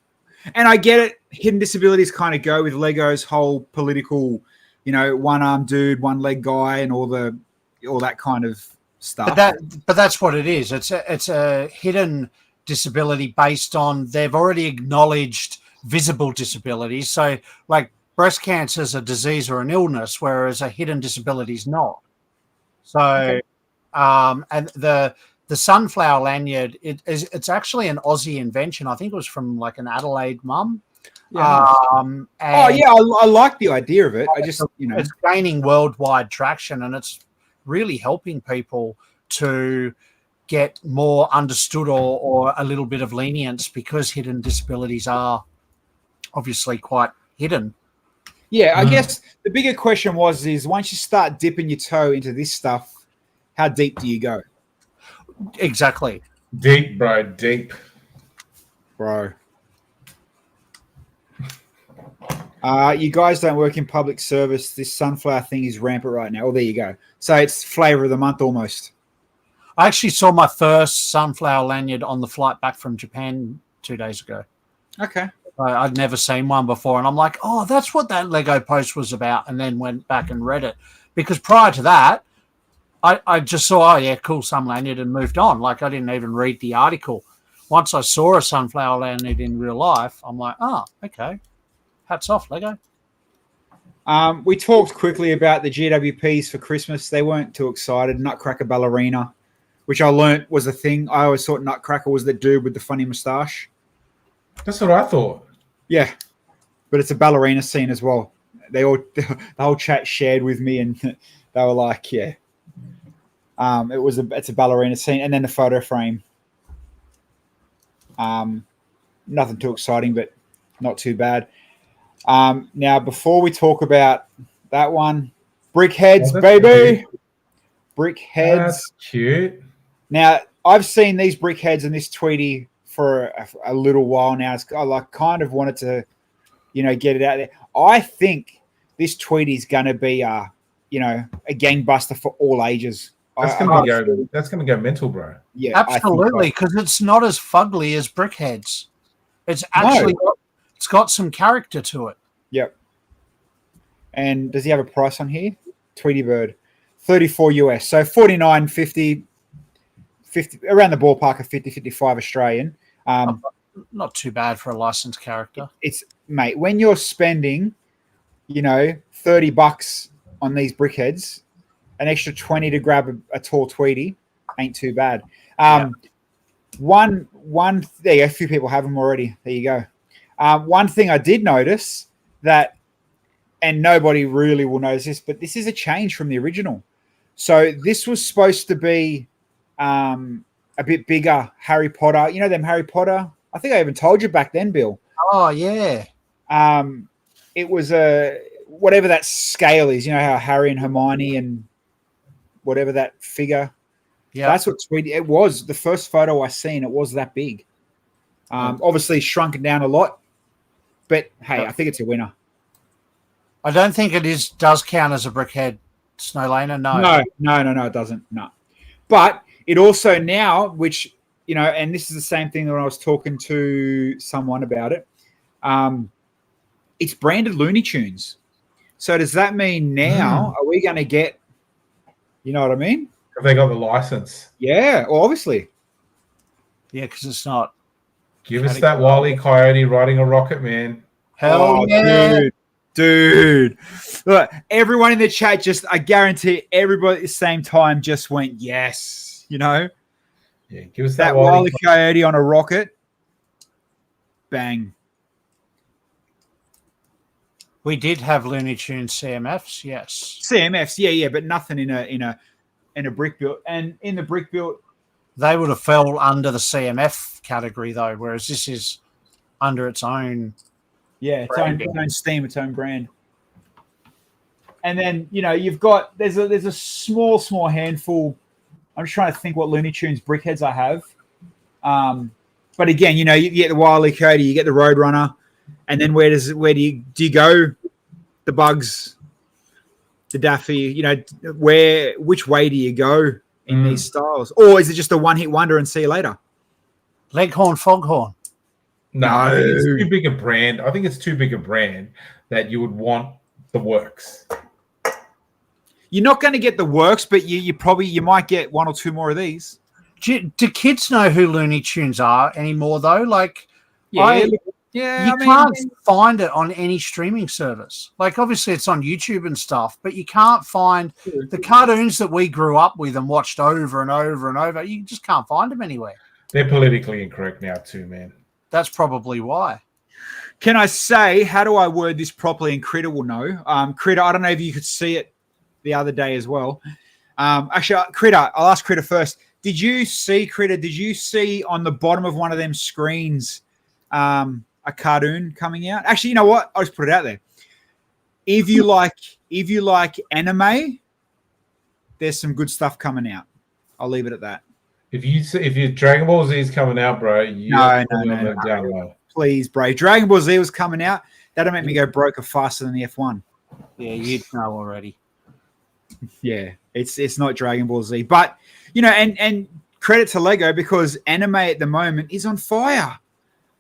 [SPEAKER 1] And I get it. Hidden disabilities kind of go with Lego's whole political, one arm dude, one leg guy, and all that kind of stuff.
[SPEAKER 3] But that's what it is. It's a hidden disability based on they've already acknowledged visible disabilities. So, like breast cancer is a disease or an illness, whereas a hidden disability is not. So, okay. And the sunflower lanyard, it's actually an Aussie invention. I think it was from like an Adelaide mum.
[SPEAKER 1] Yeah. I like the idea of it. I just,
[SPEAKER 3] it's gaining worldwide traction, and it's really helping people to get more understood or a little bit of lenience, because hidden disabilities are obviously quite hidden.
[SPEAKER 1] Yeah, I guess the bigger question is once you start dipping your toe into this stuff, how deep do you go?
[SPEAKER 3] Exactly.
[SPEAKER 2] Deep, bro. Deep.
[SPEAKER 1] Bro. You guys don't work in public service. This sunflower thing is rampant right now. Oh, there you go. So it's flavor of the month almost.
[SPEAKER 3] I actually saw my first sunflower lanyard on the flight back from Japan 2 days ago.
[SPEAKER 1] Okay.
[SPEAKER 3] I'd never seen one before, and I'm like, oh, that's what that Lego post was about, and then went back and read it. Because prior to that, I just saw, oh, yeah, cool, sun lanyard, and moved on. Like, I didn't even read the article. Once I saw a sunflower lanyard in real life, I'm like, oh, okay. Hats off, Lego.
[SPEAKER 1] We talked quickly about the GWPs for Christmas. They weren't too excited. Nutcracker Ballerina, which I learnt was a thing. I always thought Nutcracker was the dude with the funny moustache.
[SPEAKER 2] That's what I thought.
[SPEAKER 1] Yeah, but it's a ballerina scene as well. The whole chat shared with me, and they were like, yeah. It's a ballerina scene, and then the photo frame. Nothing too exciting, but not too bad. Now, before we talk about that one, brick heads, baby.
[SPEAKER 2] Cute.
[SPEAKER 1] Brick heads.
[SPEAKER 2] That's cute.
[SPEAKER 1] Now, I've seen these brick heads and this Tweety for a little while now. I kind of wanted to, get it out there. I think this Tweety's going to be a gangbuster for all ages.
[SPEAKER 2] That's going to go mental, bro.
[SPEAKER 1] Yeah,
[SPEAKER 3] absolutely, because it's not as fugly as brickheads. It's actually it's got some character to it.
[SPEAKER 1] Yep. And does he have a price on here? Tweety Bird, $34 US, so $49.50, 50 around the ballpark of 50-55 Australian.
[SPEAKER 3] Not too bad for a licensed character.
[SPEAKER 1] It's mate, when you're spending, $30 on these brickheads, an extra 20 to grab a tall Tweety ain't too bad. One there you go, a few people have them already. There you go. One thing I did notice that, and nobody really will notice this, but this is a change from the original. So this was supposed to be a bit bigger Harry Potter. You know them Harry Potter? I think I even told you back then, Bill.
[SPEAKER 3] Oh, yeah.
[SPEAKER 1] It was whatever that scale is. You know how Harry and Hermione and whatever that figure. Yeah, that's what Tweety. It was the first photo I seen. It was that big. Obviously shrunken down a lot, but hey, I think it's a winner.
[SPEAKER 3] I don't think it does count as a brickhead, Snowlaner.
[SPEAKER 1] No, it doesn't. No, but it also now, which and this is the same thing that when I was talking to someone about it. It's branded Looney Tunes. So does that mean now are we going to get? You know what I mean?
[SPEAKER 2] Have they got the license?
[SPEAKER 1] Yeah, well, obviously.
[SPEAKER 3] Yeah, because it's not.
[SPEAKER 2] Give us that Wile E. Coyote riding a rocket, man.
[SPEAKER 3] Hell yeah.
[SPEAKER 1] Dude. Look, everyone in the chat I guarantee everybody at the same time just went, yes,
[SPEAKER 2] Yeah, give us
[SPEAKER 1] that Wile E. Coyote on a rocket. Bang.
[SPEAKER 3] We did have Looney Tunes CMFs, yes.
[SPEAKER 1] CMFs, yeah, but nothing in a brick build. And in the brick build,
[SPEAKER 3] they would have fell under the CMF category though, whereas this is under its own.
[SPEAKER 1] Yeah, its own steam, its own brand. And then you've got there's a small handful. I'm just trying to think what Looney Tunes brickheads I have. But again, you get the Wile E. Coyote, you get the Roadrunner. And then where do you go? The Bugs, the Daffy, which way do you go in these styles? Or is it just a one-hit wonder and see you later?
[SPEAKER 3] Leghorn, Foghorn.
[SPEAKER 2] No, I think it's
[SPEAKER 1] No.
[SPEAKER 2] too big a brand. I think it's too big a brand that you would want the works.
[SPEAKER 1] You're not going to get the works, but you might get one or two more of these.
[SPEAKER 3] Do kids know who Looney Tunes are anymore, though? Like,
[SPEAKER 1] Yeah,
[SPEAKER 3] you
[SPEAKER 1] I mean,
[SPEAKER 3] can't find it on any streaming service. Like, obviously, it's on YouTube and stuff, but you can't find the cartoons that we grew up with and watched over and over and over. You just can't find them anywhere.
[SPEAKER 2] They're politically incorrect now too, man.
[SPEAKER 3] That's probably why.
[SPEAKER 1] Can I say, how do I word this properly? And Critter will know. Critter, I don't know if you could see it the other day as well. Actually, Critter, I'll ask Critter first. Did you see on the bottom of one of them screens a cartoon coming out? Actually, you know what? I'll just put it out there. If you like anime, there's some good stuff coming out. I'll leave it at that.
[SPEAKER 2] If your Dragon Ball Z is coming out, bro,
[SPEAKER 1] No.
[SPEAKER 2] down low.
[SPEAKER 1] Please, bro. Dragon Ball Z was coming out. That'll make me go broke faster than the F1.
[SPEAKER 3] Yeah, you'd know already.
[SPEAKER 1] Yeah, it's not Dragon Ball Z, but and credit to Lego because anime at the moment is on fire.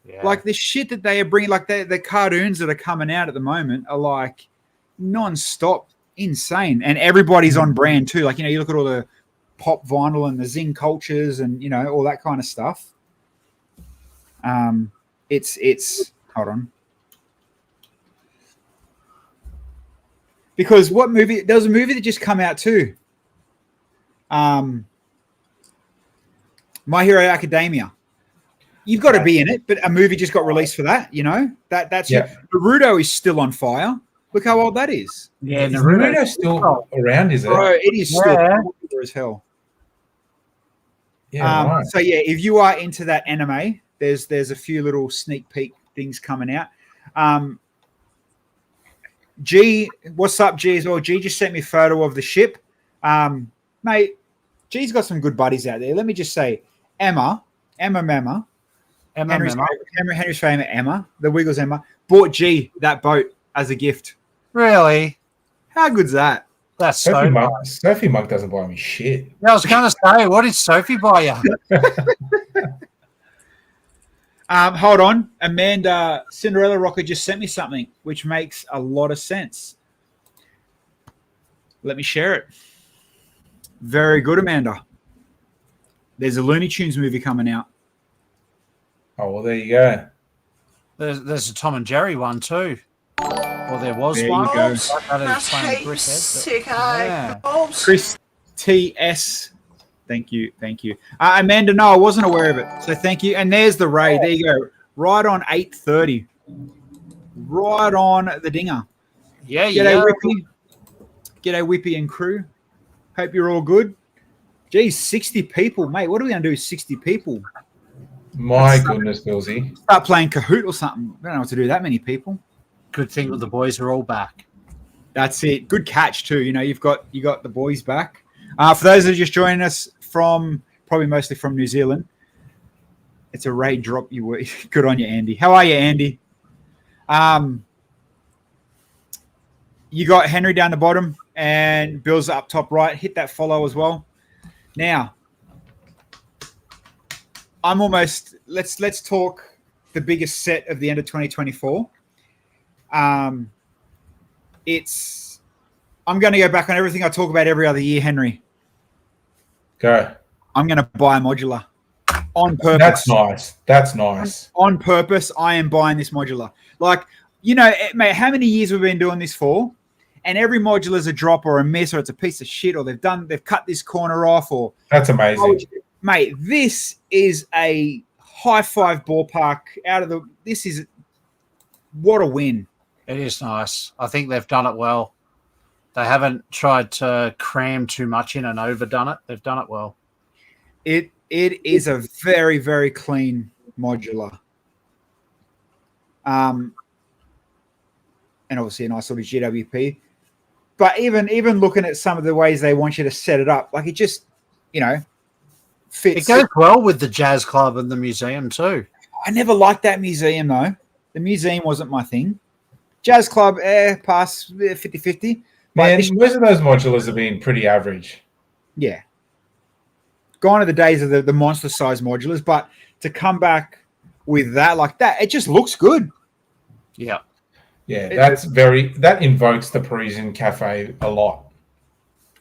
[SPEAKER 3] Yeah.
[SPEAKER 1] Like the shit that they are bringing, like the cartoons that are coming out at the moment are like non-stop insane, and everybody's on brand too. Like you look at all the pop vinyl and the zing cultures and all that kind of stuff. It's hold on. Because what movie? There was a movie that just come out too. My Hero Academia. You've got to be in it, but a movie just got released for that. That's Naruto is still on fire. Look how old that is.
[SPEAKER 3] Yeah,
[SPEAKER 2] Is Naruto still around? Is it?
[SPEAKER 1] Bro, it is still popular as hell.
[SPEAKER 2] Yeah. Right.
[SPEAKER 1] So yeah, if you are into that anime, there's a few little sneak peek things coming out. G, what's up, G as well? G just sent me a photo of the ship. Mate, G's got some good buddies out there. Let me just say, Emma, Henry's favorite Emma, the Wiggles Emma, bought G that boat as a gift.
[SPEAKER 3] Really?
[SPEAKER 1] How good's that?
[SPEAKER 3] That's
[SPEAKER 2] Sophie
[SPEAKER 3] so
[SPEAKER 2] Monk, Sophie Monk doesn't buy me shit.
[SPEAKER 3] Yeah, I was going to say, what did Sophie buy you?
[SPEAKER 1] Hold on. Amanda Cinderella Rocker just sent me something which makes a lot of sense. Let me share it. Very good, Amanda. There's a Looney Tunes movie coming out.
[SPEAKER 2] Oh, well, there you go.
[SPEAKER 3] There's a Tom and Jerry one too. Or there was
[SPEAKER 1] There
[SPEAKER 3] one.
[SPEAKER 1] you go.
[SPEAKER 3] That is playing Brickhead, yeah.
[SPEAKER 1] Chris T.S. Thank you. Amanda, no, I wasn't aware of it. So thank you. And there's the Ray. There you go. Right on 8:30. Right on the dinger.
[SPEAKER 3] Yeah,
[SPEAKER 1] G'day, Whippy. G'day, Whippy and crew. Hope you're all good. Geez, 60 people. Mate, what are we going to do with 60 people?
[SPEAKER 2] My goodness, Bilsy.
[SPEAKER 1] Start playing Kahoot or something. I don't know what to do with that many people.
[SPEAKER 3] Good thing that the boys are all back.
[SPEAKER 1] That's it. Good catch too. You got the boys back. For those that are just joining us from probably mostly from New Zealand, it's a raid drop. Good on you, Andy. How are you, Andy? You got Henry down the bottom and Bill's up top right. Hit that follow as well. Now, let's talk the biggest set of the end of 2024. I'm going to go back on everything I talk about every other year, Henry.
[SPEAKER 2] Go.
[SPEAKER 1] I'm going to buy a modular on purpose.
[SPEAKER 2] That's nice.
[SPEAKER 1] On purpose, I am buying this modular. Like, mate, how many years we've been doing this for? And every modular is a drop or a miss or it's a piece of shit or they've cut this corner off or
[SPEAKER 2] That's amazing.
[SPEAKER 1] Mate, this is a high five ballpark this is what a win.
[SPEAKER 3] It is nice. I think they've done it well. They haven't tried to cram too much in and overdone it. They've done it well.
[SPEAKER 1] It is a very, very clean modular. And obviously a nice little GWP. But even looking at some of the ways they want you to set it up, like it just, fits.
[SPEAKER 3] It goes well with the jazz club and the museum too.
[SPEAKER 1] I never liked that museum though. The museum wasn't my thing. Jazz club, pass 50-50.
[SPEAKER 2] Man, most of those modulars have been pretty average.
[SPEAKER 1] Yeah. Gone are the days of the monster size modulars, but to come back with that, like that. It just looks good.
[SPEAKER 3] Yeah.
[SPEAKER 2] Yeah, that invokes the Parisian cafe a lot.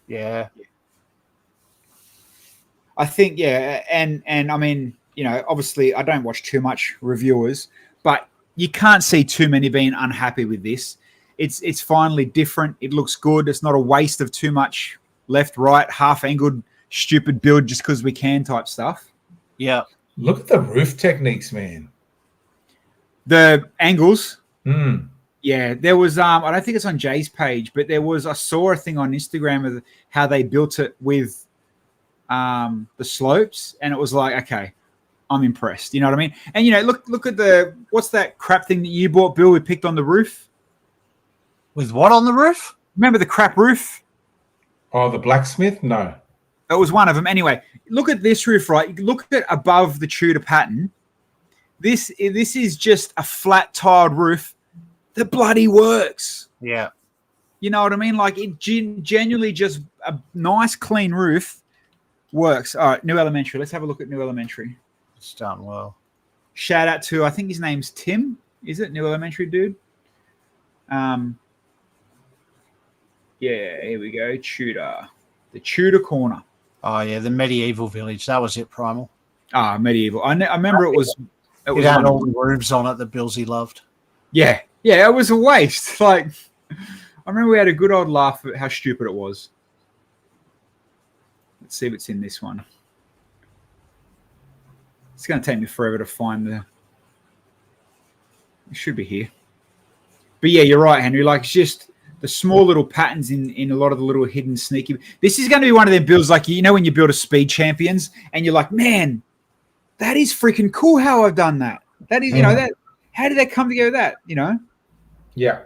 [SPEAKER 3] Yeah.
[SPEAKER 1] I think, yeah, and I mean, obviously I don't watch too much reviewers, but you can't see too many being unhappy with this. It's finally different. It looks good. It's not a waste of too much left, right, half-angled, stupid build just because we can type stuff.
[SPEAKER 3] Yeah.
[SPEAKER 2] Look at the roof techniques, man.
[SPEAKER 1] The angles.
[SPEAKER 2] Mm.
[SPEAKER 1] Yeah, there was I don't think it's on Jay's page, but I saw a thing on Instagram of how they built it with the slopes, and it was like, okay, I'm impressed. You know what I mean? And look at what's that crap thing that you bought, Bill? We picked on the roof.
[SPEAKER 3] With what on the roof?
[SPEAKER 1] Remember the crap roof?
[SPEAKER 2] Oh, the blacksmith? No.
[SPEAKER 1] It was one of them. Anyway, look at this roof, right? Look at above the Tudor pattern. This is just a flat tiled roof that bloody works.
[SPEAKER 3] Yeah.
[SPEAKER 1] You know what I mean? Like, it genuinely just a nice, clean roof works. All right, New Elementary. Let's have a look at New Elementary.
[SPEAKER 3] It's done well.
[SPEAKER 1] Shout out to, I think his name's Tim. Is it New Elementary dude? Yeah, here we go. Tudor. The Tudor Corner.
[SPEAKER 3] Oh, yeah, the medieval village. That was it, Primal.
[SPEAKER 1] Medieval. I remember it was
[SPEAKER 3] It had all the rooms on it that Bilsy loved.
[SPEAKER 1] Yeah, it was a waste. Like, I remember we had a good old laugh at how stupid it was. Let's see if it's in this one. It's going to take me forever to find it should be here. But yeah, you're right, Henry. Like, it's just the small little patterns in a lot of the little hidden sneaky. This is going to be one of them builds, like, when you build a Speed Champions and you're like, man, that is freaking cool how I've done that. That is, that. How did that come together?
[SPEAKER 2] Yeah.
[SPEAKER 1] Yeah,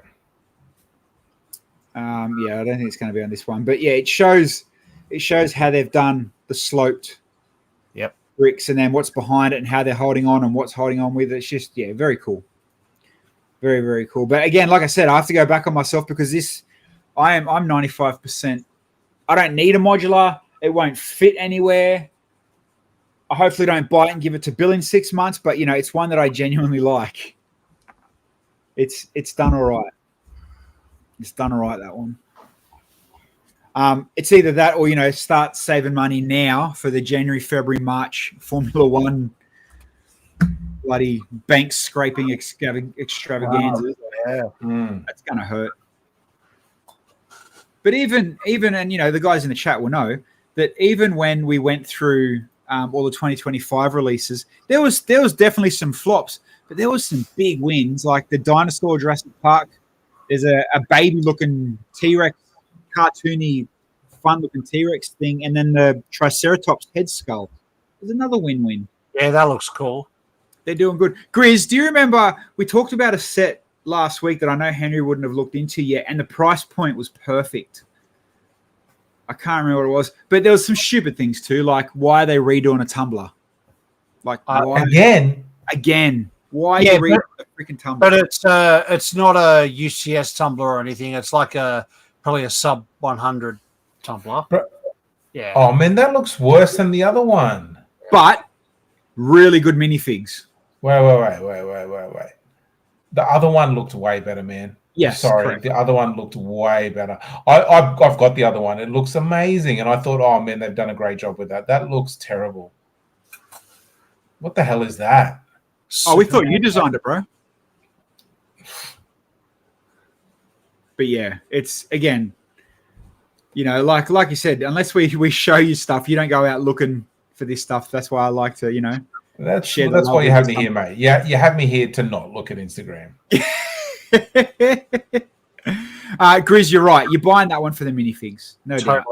[SPEAKER 1] I don't think it's going to be on this one, but yeah, it shows how they've done the sloped bricks and then what's behind it and how they're holding on and what's holding on with it. It's just, very cool. Very, very cool. But again, like I said, I have to go back on myself because I'm 95%. I don't need a modular. It won't fit anywhere. I hopefully don't buy it and give it to Bill in 6 months, but it's one that I genuinely like. It's done all right. It's done all right, that one. It's either that or, start saving money now for the January, February, March Formula One bloody bank scraping extravaganza.
[SPEAKER 3] Wow. Yeah.
[SPEAKER 1] That's going to hurt. But even and, the guys in the chat will know that even when we went through all the 2025 releases, there was definitely some flops, but there was some big wins, like the Dinosaur Jurassic Park. There's a baby-looking T-Rex, cartoony, fun-looking T-Rex thing, and then the Triceratops head skull. There's another win-win.
[SPEAKER 3] Yeah, that looks cool.
[SPEAKER 1] They're doing good. Grizz, do you remember we talked about a set last week that I know Henry wouldn't have looked into yet, and the price point was perfect? I can't remember what it was, but there was some stupid things too, like why are they redoing a tumbler? Like why? Again. Why are you redoing a freaking tumbler?
[SPEAKER 3] But it's not a UCS tumbler or anything. It's like probably a sub 100 tumbler. Yeah.
[SPEAKER 2] Oh man, that looks worse than the other one.
[SPEAKER 1] But really good minifigs.
[SPEAKER 2] Wait. The other one looked way better, man.
[SPEAKER 1] Yes,
[SPEAKER 2] sorry.
[SPEAKER 1] correct.
[SPEAKER 2] The other one looked way better. I've got the other one. It looks amazing, and I thought, oh man, they've done a great job with that. That looks terrible. What the hell is that?
[SPEAKER 1] Oh, we thought you designed it, bro. But yeah, it's again, like you said, unless we show you stuff, you don't go out looking for this stuff. That's why I like to,
[SPEAKER 2] That's why you have me here, mate. Yeah, you have me here to not look at Instagram.
[SPEAKER 1] Grizz, you're right. You're buying that one for the minifigs, no doubt.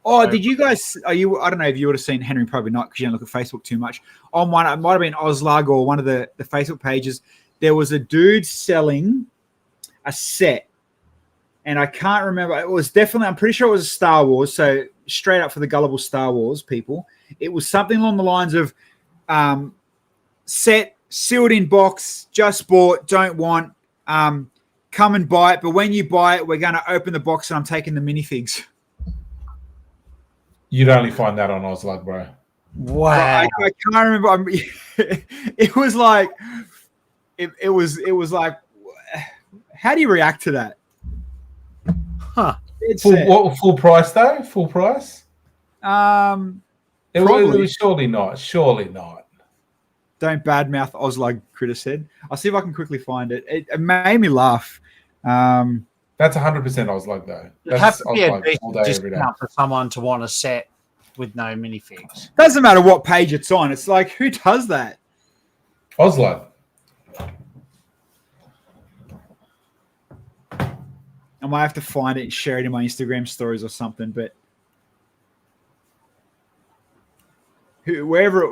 [SPEAKER 1] Oh, did you guys? I don't know if you would have seen Henry. Probably not, because you don't look at Facebook too much. On one, it might have been Oslag or one of the Facebook pages. There was a dude selling a set, and I can't remember. It was definitely. I'm pretty sure it was a Star Wars. So straight up for the gullible Star Wars people, it was something along the lines of set sealed in box, just bought, don't want. Come and buy it, but when you buy it, we're going to open the box, and I'm taking the minifigs.
[SPEAKER 2] You'd only find that on Oslug, bro.
[SPEAKER 3] Wow.
[SPEAKER 1] I can't remember. It was like, it was like, how do you react to that?
[SPEAKER 3] Huh.
[SPEAKER 1] It's
[SPEAKER 2] Full price though? Full price?
[SPEAKER 1] Probably.
[SPEAKER 2] It was surely not. Surely not.
[SPEAKER 1] Don't badmouth Oslug, Critter said. I'll see if I can quickly find it. It made me laugh.
[SPEAKER 2] That's 100% Oslug though.
[SPEAKER 3] It'd have
[SPEAKER 2] That's
[SPEAKER 3] to be a
[SPEAKER 2] Oslug all
[SPEAKER 3] decent
[SPEAKER 2] day, every day.
[SPEAKER 3] discount for someone to want a set with no minifigs.
[SPEAKER 1] Doesn't matter what page it's on. It's like, who does that?
[SPEAKER 2] Oslug.
[SPEAKER 1] I might have to find it and share it in my Instagram stories or something. But wherever it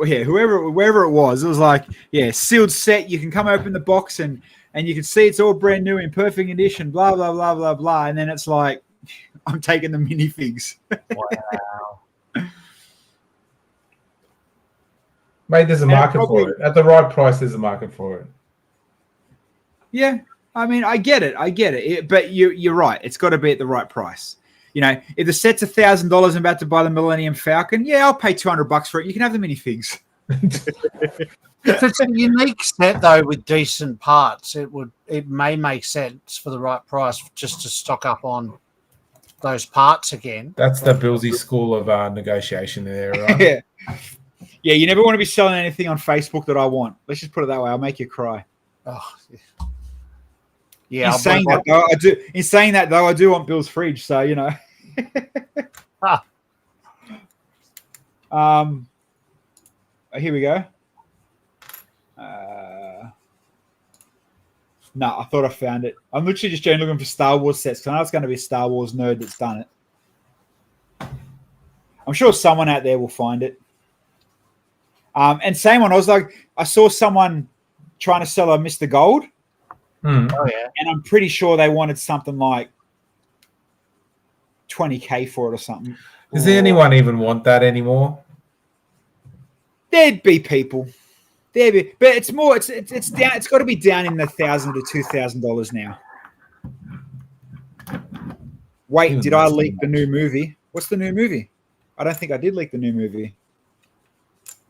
[SPEAKER 1] was, it was like, yeah, sealed set. You can come open the box and you can see it's all brand new in perfect condition. Blah blah blah blah blah. And then it's like, I'm taking the minifigs.
[SPEAKER 3] Wow.
[SPEAKER 2] Mate, there's a market for it. At the right price, there's a market for it.
[SPEAKER 1] Yeah, I mean, I get it. But you're right. It's got to be at the right price. You know, if the set's $1,000, I'm about to buy the Millennium Falcon. Yeah, I'll pay $200 for it. You can have the minifigs.
[SPEAKER 3] If it's a unique set though with decent parts, it may make sense for the right price just to stock up on those parts again.
[SPEAKER 2] That's the Bilsy school of negotiation there, right?
[SPEAKER 1] Yeah. Yeah, you never want to be selling anything on Facebook that I want. Let's just put it that way. I'll make you cry.
[SPEAKER 3] Oh, yeah.
[SPEAKER 1] In saying that though, I do want Bill's fridge. So you know. Here we go. No, I thought I found it. I'm literally just generally looking for Star Wars sets because I know it's going to be a Star Wars nerd that's done it. I'm sure someone out there will find it. And same one, I saw someone trying to sell a Mr. Gold.
[SPEAKER 3] Oh yeah.
[SPEAKER 1] And I'm pretty sure they wanted something like $20K for it or something.
[SPEAKER 2] Does anyone even want that anymore?
[SPEAKER 1] There'd be people. But it's more. It's down. It's got to be down in the $1,000 to $2,000 now. Wait,
[SPEAKER 2] Even
[SPEAKER 1] did I
[SPEAKER 2] that's
[SPEAKER 1] leak
[SPEAKER 2] too
[SPEAKER 1] the
[SPEAKER 2] much.
[SPEAKER 1] new movie? What's the new movie? I don't think I did leak the new movie.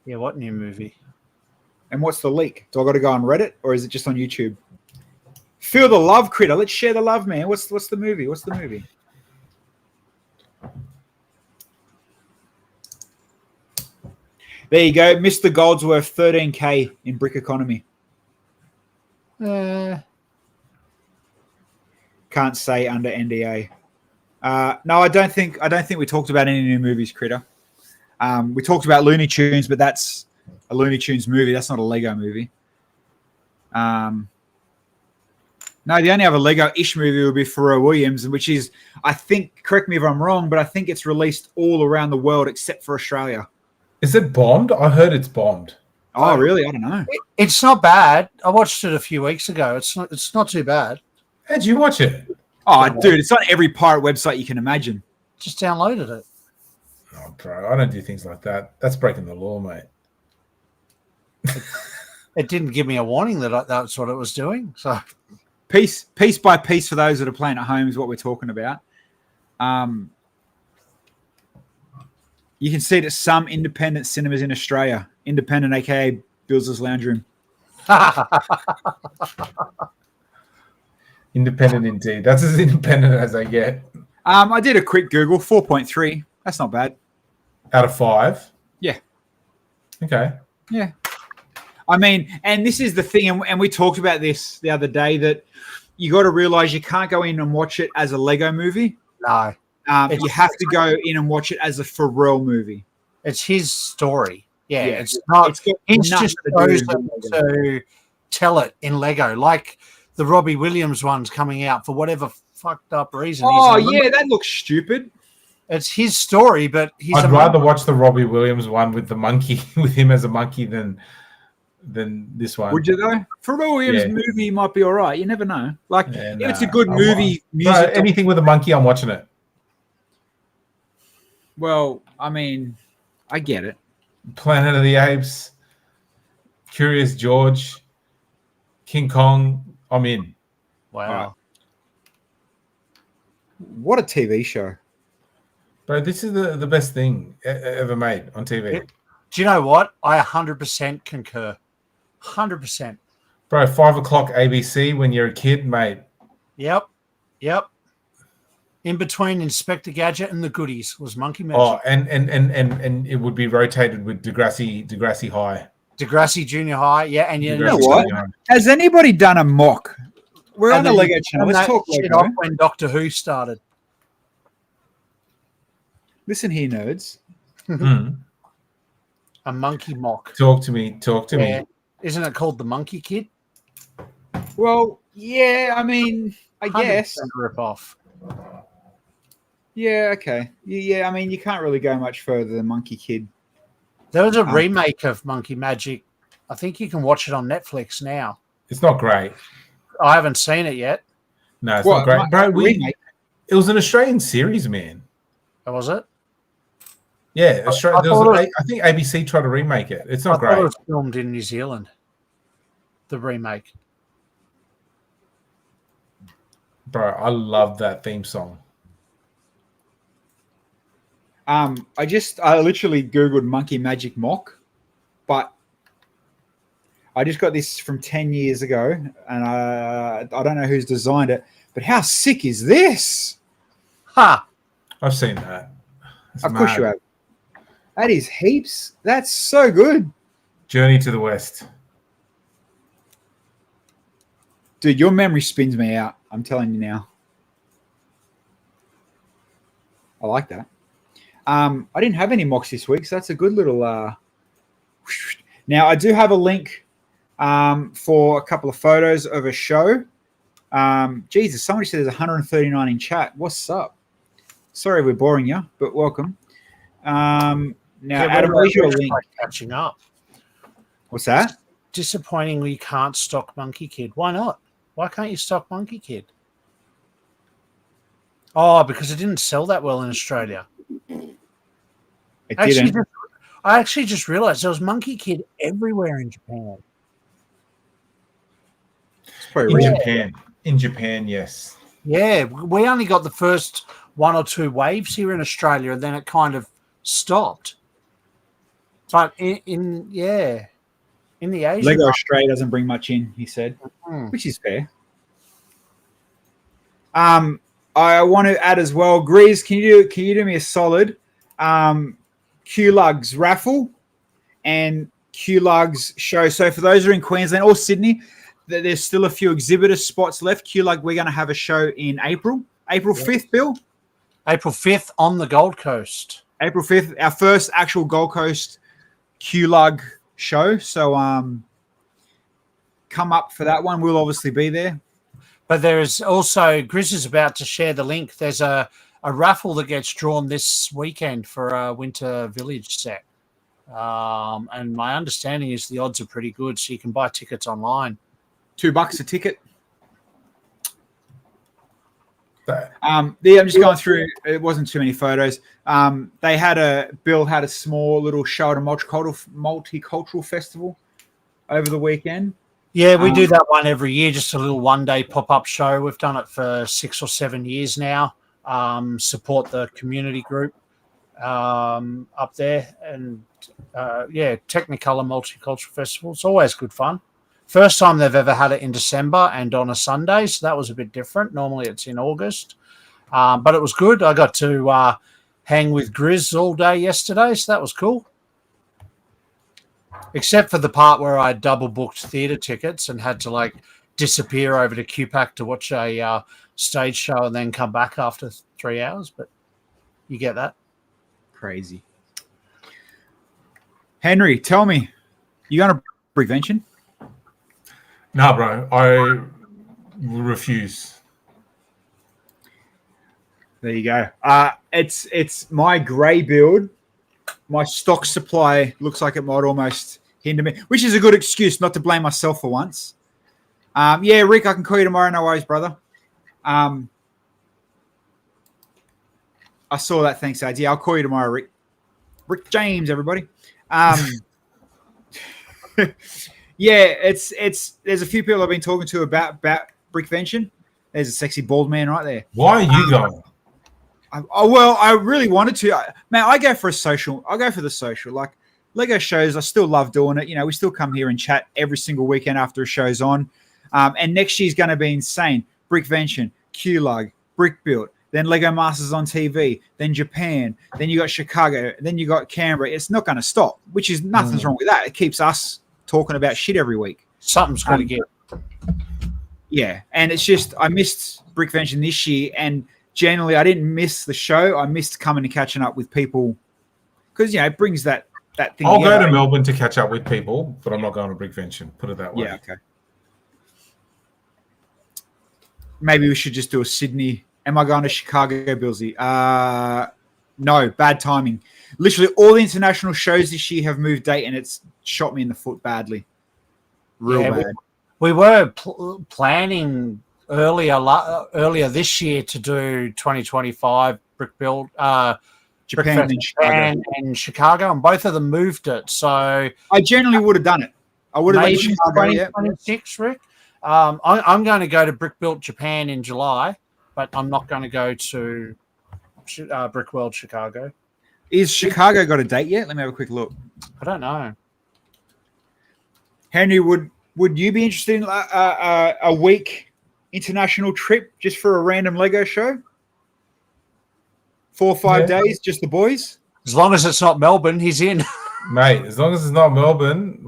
[SPEAKER 3] Yeah, what new movie?
[SPEAKER 1] And what's the leak? Do I got to go on Reddit or is it just on YouTube? Feel the love, Critter. Let's share the love, man. What's the movie? What's the movie? There you go. Mr. Gold's worth $13K in brick economy. Can't say under NDA. No, I don't think we talked about any new movies, Critter. We talked about Looney Tunes, but that's a Looney Tunes movie. That's not a Lego movie. No, the only other Lego-ish movie would be Pharrell Williams, which is, I think, correct me if I'm wrong, but I think it's released all around the world except for Australia.
[SPEAKER 2] Is it bombed? I heard it's bombed.
[SPEAKER 1] Oh, really? I don't know.
[SPEAKER 3] It's not bad. I watched it a few weeks ago. It's not too bad.
[SPEAKER 2] How'd you watch it?
[SPEAKER 1] Oh, dude, it's on every pirate website you can imagine.
[SPEAKER 3] Just downloaded it.
[SPEAKER 2] Oh, bro, I don't do things like that. That's breaking the law, mate.
[SPEAKER 3] It didn't give me a warning that that's what it was doing. So
[SPEAKER 1] Piece by piece for those that are playing at home is what we're talking about. You can see it at some independent cinemas in Australia. Independent, aka Bill's Lounge Room.
[SPEAKER 2] Independent indeed. That's as independent as I get.
[SPEAKER 1] I did a quick Google, 4.3. That's not bad.
[SPEAKER 2] Out of 5?
[SPEAKER 1] Yeah.
[SPEAKER 2] Okay.
[SPEAKER 1] Yeah. I mean, and this is the thing, and we talked about this the other day, that you got to realize you can't go in and watch it as a Lego movie.
[SPEAKER 3] no,
[SPEAKER 1] You have to go in and watch it as a Pharrell movie.
[SPEAKER 3] it's his story. Yeah,
[SPEAKER 1] Yeah.
[SPEAKER 3] it's not.
[SPEAKER 1] It's got
[SPEAKER 3] He's
[SPEAKER 1] nothing
[SPEAKER 3] just
[SPEAKER 1] to do with
[SPEAKER 3] chosen
[SPEAKER 1] Lego.
[SPEAKER 3] to tell it in Lego, like the Robbie Williams one's coming out for whatever fucked up reason.
[SPEAKER 1] Oh, yeah, that looks stupid.
[SPEAKER 3] It's his story, but he's
[SPEAKER 2] I'd rather watch the Robbie Williams one with the monkey, with him as a monkey, than this one.
[SPEAKER 1] Would you though? Pharrell Williams
[SPEAKER 2] Yeah.
[SPEAKER 1] movie might be all right. You never know. Like,
[SPEAKER 2] Yeah,
[SPEAKER 1] if it's a
[SPEAKER 2] nah,
[SPEAKER 1] good
[SPEAKER 2] I
[SPEAKER 1] movie,
[SPEAKER 2] No,
[SPEAKER 1] music.
[SPEAKER 2] anything with a monkey, I'm watching it.
[SPEAKER 1] Well, I mean, I get it.
[SPEAKER 2] Planet of the Apes, Curious George, King Kong, I'm in.
[SPEAKER 3] Wow.
[SPEAKER 1] Alright. What a TV show.
[SPEAKER 2] Bro, this is the best thing ever made on TV.
[SPEAKER 3] Do you know what? I 100% concur. 100%.
[SPEAKER 2] Bro, 5 o'clock ABC when you're a kid, mate.
[SPEAKER 3] Yep. In between Inspector Gadget and the goodies was Monkey Magic.
[SPEAKER 2] Oh, and it would be rotated with Degrassi High.
[SPEAKER 3] Degrassi Junior High, yeah. And
[SPEAKER 1] You know what? Has anybody done a mock? We're on the
[SPEAKER 3] then-
[SPEAKER 1] Lego channel.
[SPEAKER 3] and
[SPEAKER 1] Let's
[SPEAKER 3] that
[SPEAKER 1] talk
[SPEAKER 3] shit
[SPEAKER 1] Lego.
[SPEAKER 3] off when Doctor Who started.
[SPEAKER 1] Listen here, nerds.
[SPEAKER 3] A monkey mock.
[SPEAKER 2] Talk to me.
[SPEAKER 3] Yeah. Isn't it called the Monkey Kid?
[SPEAKER 1] Well, yeah, I mean, I guess.
[SPEAKER 3] 100% rip off.
[SPEAKER 1] Yeah, okay. Yeah, I mean, you can't really go much further than Monkey Kid.
[SPEAKER 3] There was a remake of Monkey Magic. I think you can watch it on Netflix now.
[SPEAKER 2] It's not great.
[SPEAKER 3] I haven't seen it yet.
[SPEAKER 2] No, it's not great. Bro,
[SPEAKER 1] remake?
[SPEAKER 2] It was an Australian series, man.
[SPEAKER 3] Oh, was it?
[SPEAKER 2] Yeah,
[SPEAKER 3] I
[SPEAKER 2] think ABC tried to remake it. It's not
[SPEAKER 3] I thought
[SPEAKER 2] great.
[SPEAKER 3] it was filmed in New Zealand. The remake.
[SPEAKER 2] Bro, I love that theme song.
[SPEAKER 1] I literally Googled Monkey Magic mock, but I just got this from 10 years ago, and I don't know who's designed it, but how sick is this?
[SPEAKER 3] Ha!
[SPEAKER 2] I've seen that. It's
[SPEAKER 1] Of course
[SPEAKER 2] mad.
[SPEAKER 1] you have. That is heaps. That's so good.
[SPEAKER 2] Journey to the West.
[SPEAKER 1] Dude, your memory spins me out. I'm telling you now. I like that. I didn't have any mocks this week, so that's a good little... Now, I do have a link for a couple of photos of a show. Jesus, somebody said there's 139 in chat. What's up? Sorry we're boring you, but welcome. Now, Adam, where's your link?
[SPEAKER 3] Catching up.
[SPEAKER 1] What's that?
[SPEAKER 3] Disappointing we can't stock Monkey Kid. Why not? Why can't you stock Monkey Kid? Oh, because it didn't sell that well in Australia.
[SPEAKER 1] It didn't.
[SPEAKER 3] I actually just realized there was Monkey Kid everywhere in Japan.
[SPEAKER 1] It's probably
[SPEAKER 2] In
[SPEAKER 1] real.
[SPEAKER 2] Japan. In Japan, yes.
[SPEAKER 3] Yeah, we only got the first one or two waves here in Australia, and then it kind of stopped. But in the Asian
[SPEAKER 1] Lego Australia doesn't bring much in, he said,
[SPEAKER 3] Mhm.
[SPEAKER 1] which is fair. I want to add as well, Grease, can you do me a solid? Q-Lugs raffle and Q-Lugs show. So for those who are in Queensland or Sydney, there's still a few exhibitor spots left. Q-Lug, we're going to have a show in April 5th, Bill.
[SPEAKER 3] April 5th on the Gold Coast.
[SPEAKER 1] April 5th, our first actual Gold Coast Q-Lug show. So come up for that one. We'll obviously be there.
[SPEAKER 3] But there's also, Grizz is about to share the link. There's a raffle that gets drawn this weekend for a Winter Village set. And my understanding is the odds are pretty good, so you can buy tickets online.
[SPEAKER 1] $2 a ticket.
[SPEAKER 2] That-
[SPEAKER 1] I'm just going through. It wasn't too many photos. Bill had a small little show at a multicultural festival over the weekend.
[SPEAKER 3] Yeah, we do that one every year, just a little one-day pop-up show. We've done it for 6 or 7 years now. Support the community group up there. And, Technicolor Multicultural Festival. It's always good fun. First time they've ever had it in December and on a Sunday, so that was a bit different. Normally it's in August. But it was good. I got to hang with Grizz all day yesterday, so that was cool. Except for the part where I double booked theatre tickets and had to disappear over to QPAC to watch a stage show and then come back after 3 hours. But you get that.
[SPEAKER 1] Crazy. Henry, tell me, you going to prevention?
[SPEAKER 2] No, bro. I refuse.
[SPEAKER 1] There you go. It's my grey build. My stock supply looks like it might almost hinder me, which is a good excuse not to blame myself for once. Rick, I can call you tomorrow. No worries, brother. I saw that. Thanks, Ads. Yeah, I'll call you tomorrow, Rick. Rick James, everybody. There's a few people I've been talking to about Brickvention. There's a sexy bald man right there.
[SPEAKER 2] Why are you going?
[SPEAKER 1] I really wanted to. Man, I go for a social. I go for the social. Lego shows, I still love doing it. You know, we still come here and chat every single weekend after a show's on. And next year's going to be insane. Brickvention, Q-Lug, Brick Built, then Lego Masters on TV, then Japan, then you got Chicago, then you got Canberra. It's not going to stop, which is nothing's wrong with that. It keeps us talking about shit every week.
[SPEAKER 3] Something's got to give.
[SPEAKER 1] Yeah, and it's just I missed Brickvention this year, and generally I didn't miss the show. I missed coming and catching up with people because it brings that thing.
[SPEAKER 2] I'll go to Melbourne to catch up with people, but I'm not going to Brickvention. Put it that way.
[SPEAKER 1] Yeah, okay. Maybe we should just do a Sydney. Am I going to Chicago, Bilsy? No, bad timing. Literally all the international shows this year have moved date, and it's shot me in the foot badly. Real bad.
[SPEAKER 3] We were planning earlier this year to do 2025 Brick Build,
[SPEAKER 1] Japan
[SPEAKER 3] and Chicago, and both of them moved it. So
[SPEAKER 1] I generally would have done it. I would have done Chicago.
[SPEAKER 3] 2026, Rick. I'm going to go to Brick Built Japan in July, but I'm not going to go to Brick World Chicago.
[SPEAKER 1] Is Chicago got a date yet? Let me have a quick look.
[SPEAKER 3] I don't know.
[SPEAKER 1] Henry, would you be interested in a week international trip just for a random Lego show? 4 or 5 days, just the boys?
[SPEAKER 3] As long as it's not Melbourne, he's in.
[SPEAKER 2] Mate, as long as it's not Melbourne,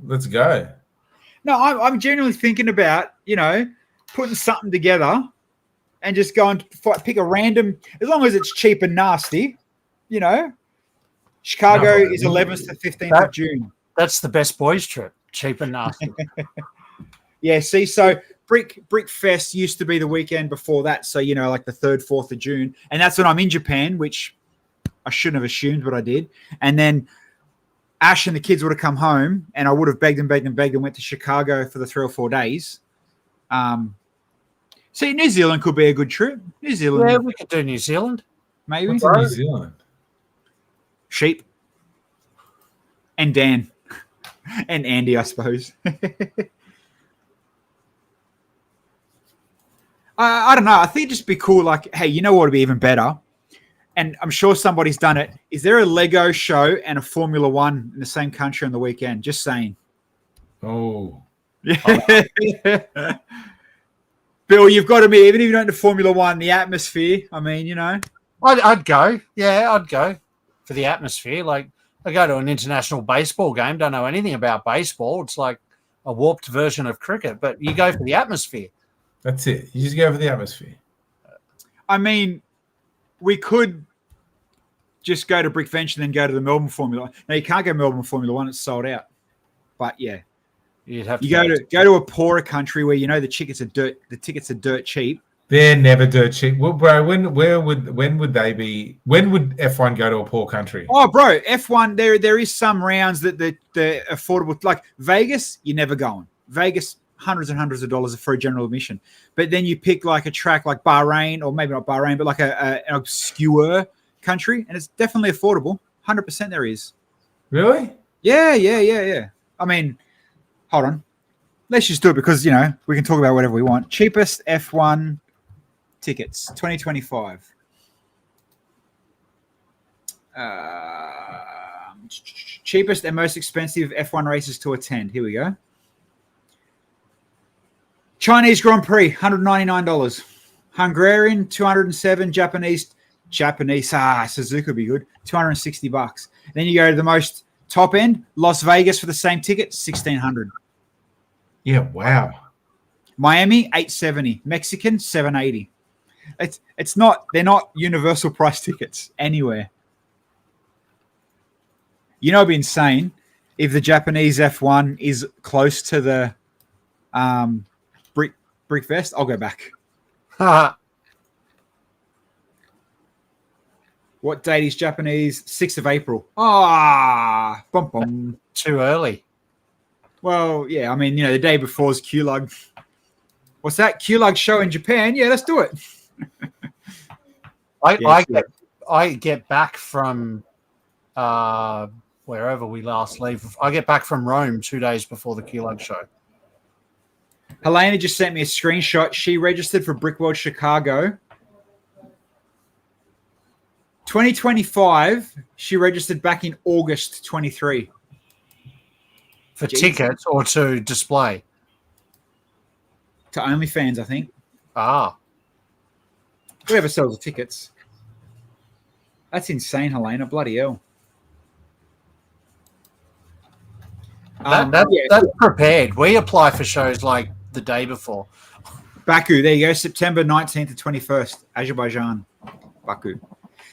[SPEAKER 2] let's go.
[SPEAKER 1] No, I'm genuinely thinking about, putting something together and just go and pick a random, as long as it's cheap and nasty, Chicago is 11th to 15th of June.
[SPEAKER 3] That's the best boys trip, cheap and nasty.
[SPEAKER 1] Yeah, see, so Brick Fest used to be the weekend before that, so, like the 3rd, 4th of June, and that's when I'm in Japan, which I shouldn't have assumed, but I did. And then Ash and the kids would have come home, and I would have begged and went to Chicago for the 3 or 4 days. See, New Zealand could be a good trip. New Zealand.
[SPEAKER 3] Yeah, we could do New Zealand.
[SPEAKER 1] Maybe.
[SPEAKER 2] What's New Zealand?
[SPEAKER 1] Sheep. And Dan. And Andy, I suppose. I don't know. I think it'd just be cool. Like, hey, you know what would be even better? And I'm sure somebody's done it. Is there a Lego show and a Formula One in the same country on the weekend? Just saying.
[SPEAKER 2] Oh.
[SPEAKER 1] Bill, you've got to be, even if you don't do Formula One, the atmosphere, I mean,
[SPEAKER 3] I'd go. Yeah, I'd go for the atmosphere. Like, I go to an international baseball game, don't know anything about baseball. It's like a warped version of cricket, but you go for the atmosphere.
[SPEAKER 2] That's it. You just go for the atmosphere.
[SPEAKER 1] I mean, we could just go to Brickvention and then go to the Melbourne Formula One. Now, you can't go Melbourne Formula One. It's sold out. But, yeah.
[SPEAKER 3] You'd have to
[SPEAKER 1] go to a poorer country where the tickets are dirt cheap.
[SPEAKER 2] They're never dirt cheap. Well, bro, when would they be? When would F1 go to a poor country?
[SPEAKER 1] Oh, bro, F1 there is some rounds that they're affordable. Like Vegas, you're never going. Vegas, hundreds and hundreds of dollars for a general admission. But then you pick like a track like Bahrain, or maybe not Bahrain, but like an obscure country, and it's definitely affordable. 100% there is.
[SPEAKER 2] Really?
[SPEAKER 1] Yeah. I mean, hold on. Let's just do it because, we can talk about whatever we want. Cheapest F1 tickets, 2025. Cheapest and most expensive F1 races to attend. Here we go. Chinese Grand Prix, $199. Hungarian, $207. Japanese, Suzuka would be good, $260. Then you go to the most top end, Las Vegas for the same ticket, $1,600.
[SPEAKER 2] Yeah, wow.
[SPEAKER 1] Miami, $870. Mexican, $780. It's not, they're not universal price tickets anywhere. It'd be insane if the Japanese F1 is close to the Brickfest. I'll go back. What date is Japanese? 6th of April. Bum, bum.
[SPEAKER 3] Too early.
[SPEAKER 1] Well, yeah, I mean, the day before is Q-Lug. What's that? Q-Lug show in Japan? Yeah, let's do it.
[SPEAKER 3] I get back from wherever we last leave. I get back from Rome 2 days before the Q-Lug show.
[SPEAKER 1] Helena just sent me a screenshot. She registered for Brickworld Chicago 2025, she registered back in August 23.
[SPEAKER 3] For
[SPEAKER 1] Jesus.
[SPEAKER 3] tickets or to display?
[SPEAKER 1] To OnlyFans, I think.
[SPEAKER 3] Ah.
[SPEAKER 1] Whoever sells the tickets. That's insane, Helena. Bloody hell.
[SPEAKER 3] That's prepared. We apply for shows like the day before.
[SPEAKER 1] Baku, there you go. September 19th to 21st, Azerbaijan. Baku.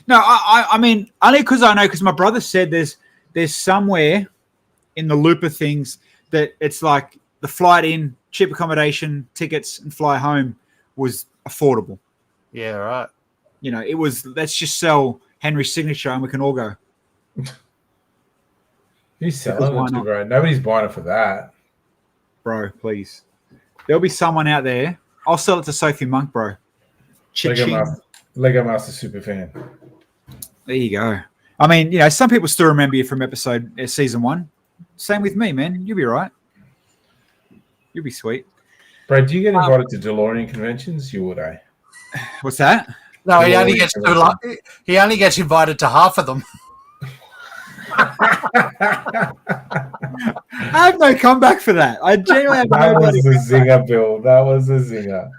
[SPEAKER 1] No, I mean, only because I know, because my brother said there's somewhere in the loop of things that it's like the flight in, cheap accommodation, tickets, and fly home was affordable.
[SPEAKER 3] Yeah, right.
[SPEAKER 1] You know, it was, let's just sell Henry's signature and we can all go.
[SPEAKER 2] Who's selling it to, bro? Nobody's buying it for that.
[SPEAKER 1] Bro, please. There'll be someone out there. I'll sell it to Sophie Monk, bro.
[SPEAKER 2] Lego Master super fan.
[SPEAKER 1] There you go. I mean, you know, some people still remember you from season 1. Same with me, man. You'll be right. You'll be sweet.
[SPEAKER 2] Bro, do you get invited to DeLorean conventions? You would, eh?
[SPEAKER 1] What's that?
[SPEAKER 3] No, he only gets invited to half of them.
[SPEAKER 1] I have no comeback for that. I genuinely have
[SPEAKER 2] that
[SPEAKER 1] no
[SPEAKER 2] was a zinger, Bill. That was a zinger.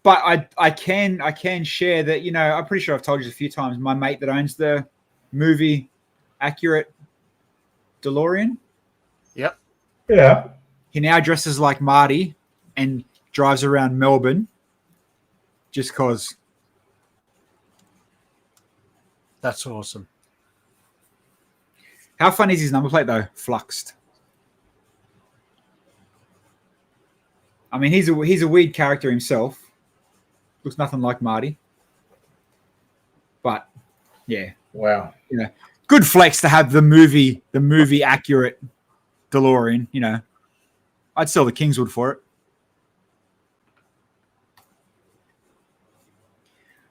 [SPEAKER 1] But I can share that, you know, I'm pretty sure I've told you a few times, my mate that owns the movie accurate DeLorean.
[SPEAKER 3] Yep.
[SPEAKER 2] Yeah.
[SPEAKER 1] He now dresses like Marty and drives around Melbourne just because.
[SPEAKER 3] That's awesome.
[SPEAKER 1] How fun is his number plate, though? Fluxed. I mean, he's a weird character himself. Looks nothing like Marty. But, yeah.
[SPEAKER 2] Wow.
[SPEAKER 1] You know, good flex to have the movie accurate DeLorean, you know. I'd sell the Kingswood for it.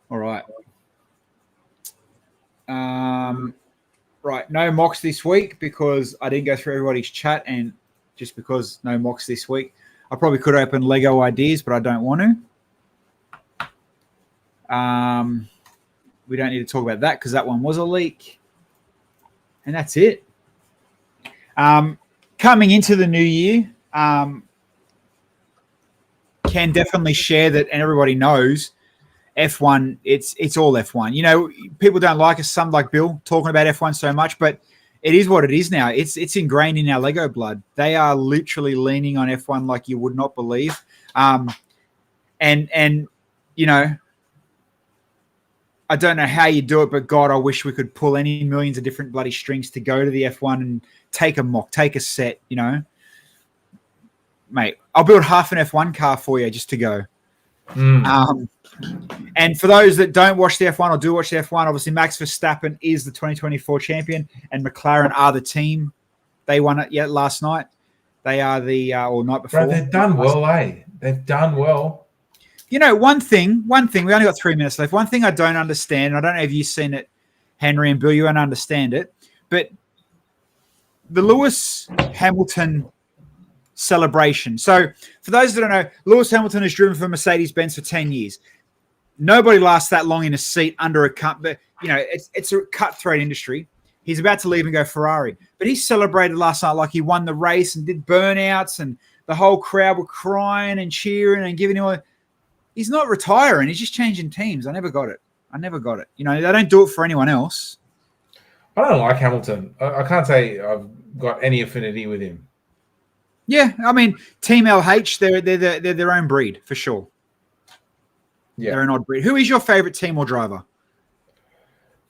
[SPEAKER 1] All right. Right, no mocks this week because I didn't go through everybody's chat, and just because no mocks this week, I probably could open Lego ideas, but I don't want to. We don't need to talk about that because that one was a leak, and that's it. Coming into the new year, can definitely share that, and everybody knows F1, it's all F1. You know, people don't like us, some like Bill, talking about F1 so much, but it is what it is now. It's ingrained in our Lego blood. They are literally leaning on F1 like you would not believe. And you know, I don't know how you do it, but God, I wish we could pull any millions of different bloody strings to go to the F1 and take a mock, take a set, you know. Mate, I'll build half an F1 car for you just to go. And for those that don't watch the F1 or do watch the F1, obviously Max Verstappen is the 2024 champion, and McLaren are the team. They won it last night. They are the or night before.
[SPEAKER 2] Bro, they've done well, eh? They've done well.
[SPEAKER 1] You know, one thing. We only got 3 minutes left. One thing I don't understand. I don't know if you've seen it, Henry and Bill. You won't understand it, but the Lewis Hamilton celebration. So for those that don't know, Lewis Hamilton has driven for Mercedes-Benz for 10 years. Nobody lasts that long in a seat under a cut, but you know, it's a cutthroat industry. He's about to leave and go Ferrari, but he celebrated last night like he won the race and did burnouts, and the whole crowd were crying and cheering and giving him all. He's not retiring. He's just changing teams. I never got it. You know, they don't do it for anyone else.
[SPEAKER 2] I don't like Hamilton. I can't say I've got any affinity with him.
[SPEAKER 1] Yeah, I mean, Team LH, they're their own breed for sure.
[SPEAKER 2] Yeah,
[SPEAKER 1] they're an odd breed. Who is your favorite team or driver?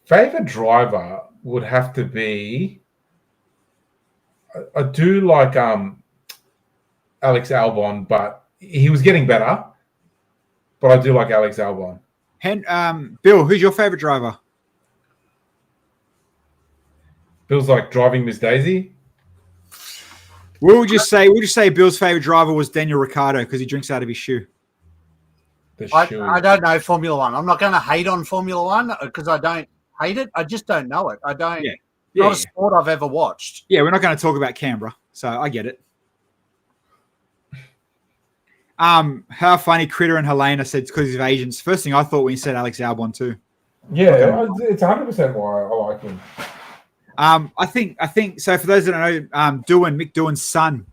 [SPEAKER 2] Favorite driver would have to be. I do like Alex Albon, but he was getting better. But I do like Alex Albon.
[SPEAKER 1] Bill, who's your favorite driver?
[SPEAKER 2] Bill's like driving Miss Daisy.
[SPEAKER 1] We'll just say Bill's favorite driver was Daniel Ricciardo because he drinks out of his shoe.
[SPEAKER 3] I don't know Formula One. I'm not going to hate on Formula One because I don't hate it. I just don't know it. I don't.
[SPEAKER 1] Yeah.
[SPEAKER 3] Not a sport I've ever watched.
[SPEAKER 1] Yeah, we're not going to talk about Canberra, so I get it. How funny Critter and Helena said it's because of agents. First thing I thought when you said Alex Albon too.
[SPEAKER 2] Yeah, it's 100% why I like him.
[SPEAKER 1] I think so. For those that don't know, Mick Doohan's son,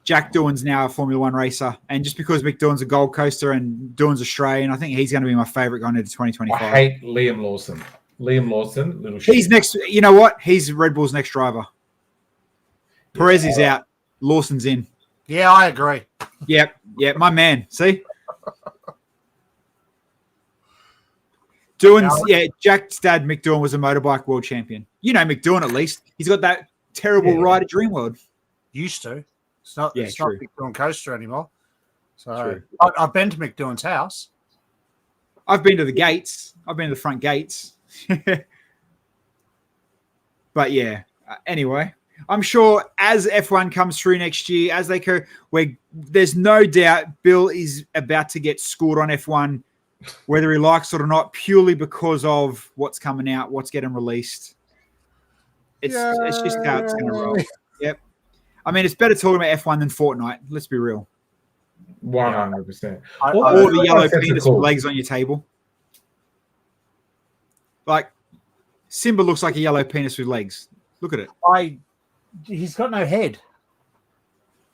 [SPEAKER 1] Jack Doohan's now a Formula One racer, and just because Mick Doohan's a Gold Coaster and Doohan's Australian, I think he's going to be my favourite going into 2025.
[SPEAKER 2] I hate Liam Lawson. Little shit.
[SPEAKER 1] He's next. You know what? He's Red Bull's next driver. Perez is out. Lawson's in.
[SPEAKER 3] Yeah, I agree.
[SPEAKER 1] Yep, my man. See, Doohan's Jack's dad, Mick Doohan, was a motorbike world champion. You know Mick Doohan at least. He's got that terrible ride at Dreamworld.
[SPEAKER 3] Used to. It's not Mick Doohan Coaster anymore. So I've been to Mick Doohan's house.
[SPEAKER 1] I've been to the gates. I've been to the front gates. But yeah, anyway, I'm sure as F1 comes through next year, as they go, there's no doubt Bill is about to get scored on F1, whether he likes it or not, purely because of what's coming out, what's getting released. It's just how it's going to roll. Yep. I mean, it's better talking about F1 than Fortnite. Let's be real.
[SPEAKER 2] 100%.
[SPEAKER 1] Or the yellow penis with legs on your table. Like, Simba looks like a yellow penis with legs. Look at it.
[SPEAKER 3] He's got no head.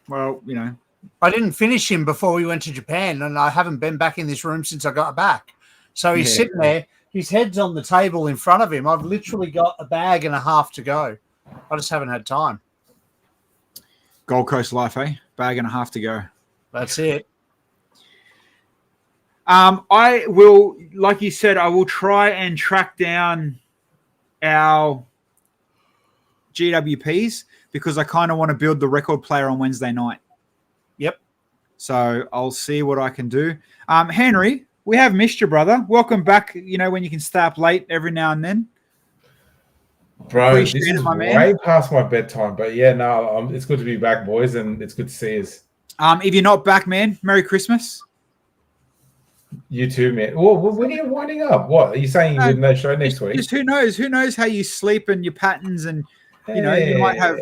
[SPEAKER 1] Well, you know.
[SPEAKER 3] I didn't finish him before we went to Japan, and I haven't been back in this room since I got back. So he's sitting there. His head's on the table in front of him. I've literally got a bag and a half to go. I just haven't had time.
[SPEAKER 1] Gold Coast life, eh? Bag and a half to go.
[SPEAKER 3] That's it.
[SPEAKER 1] I will, like you said, I will try and track down our GWPs because I kind of want to build the record player on Wednesday night.
[SPEAKER 3] Yep.
[SPEAKER 1] So I'll see what I can do. Henry, we have missed you, brother. Welcome back, you know, when you can stay up late every now and then.
[SPEAKER 2] Bro, this is way past my bedtime. But yeah, no, it's good to be back, boys, and it's good to see us.
[SPEAKER 1] If you're not back, man, Merry Christmas.
[SPEAKER 2] You too, man. Well, when are you winding up? What are you saying? You're doing no show next week?
[SPEAKER 1] Just who knows? Who knows how you sleep and your patterns, and you know, you might have,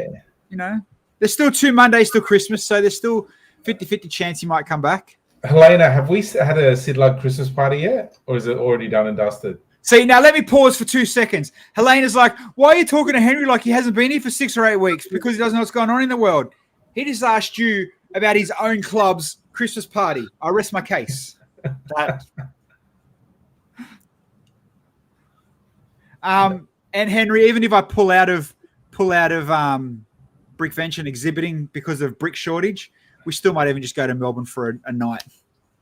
[SPEAKER 1] you know, there's still 2 Mondays till Christmas, so there's still 50-50 chance you might come back.
[SPEAKER 2] Helena, have we had a Sid Lug Christmas party yet, or is it already done and dusted?
[SPEAKER 1] See, now let me pause for 2 seconds. Helena's like, why are you talking to Henry like he hasn't been here for 6 or 8 weeks? Because he doesn't know what's going on in the world. He just asked you about his own club's Christmas party. I rest my case. And Henry, even if I pull out of Brickvention exhibiting because of brick shortage, we still might even just go to Melbourne for a night.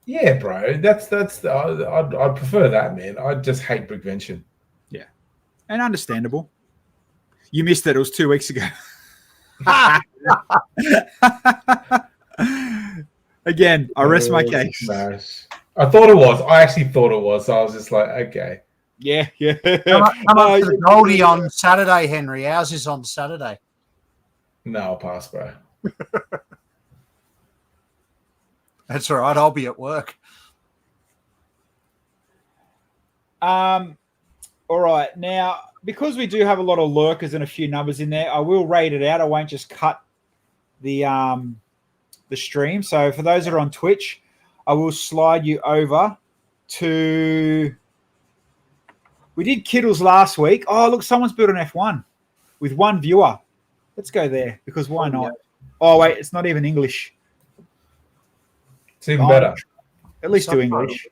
[SPEAKER 2] Yeah, bro. That's I'd prefer that, man. I just hate Brickvention.
[SPEAKER 1] Yeah, and understandable. You missed it. It was 2 weeks ago. Again, I rest my case.
[SPEAKER 2] Nice. I thought it was. I actually thought it was. So I was just like, okay.
[SPEAKER 1] Yeah.
[SPEAKER 3] Come up to the Goldie on Saturday, Henry. Ours is on Saturday.
[SPEAKER 2] No, I'll pass, bro.
[SPEAKER 3] That's all right. I'll be at work.
[SPEAKER 1] All right. Now, because we do have a lot of lurkers and a few numbers in there, I will rate it out. I won't just cut the stream. So for those that are on Twitch, I will slide you over to. We did Kittles last week. Oh, look, someone's built an F1 with 1 viewer. Let's go there because why not? Oh, wait, it's not even English.
[SPEAKER 2] It's even better.
[SPEAKER 1] At least do English.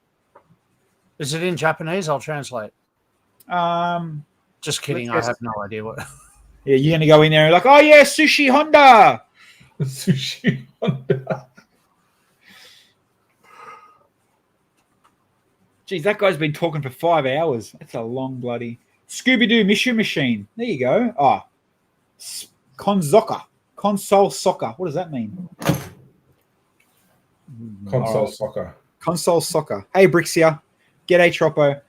[SPEAKER 3] Is it in Japanese? I'll translate. Just kidding. I have no idea what.
[SPEAKER 1] Yeah, you're going to go in there and like, oh, yeah, Sushi Honda.
[SPEAKER 2] Sushi Honda.
[SPEAKER 1] Geez, that guy's been talking for 5 hours. That's a long bloody Scooby-Doo Mission Machine. There you go. Oh, console soccer. What does that mean?
[SPEAKER 2] Console soccer.
[SPEAKER 1] Console soccer. Hey, Brixia. G'day, Troppo.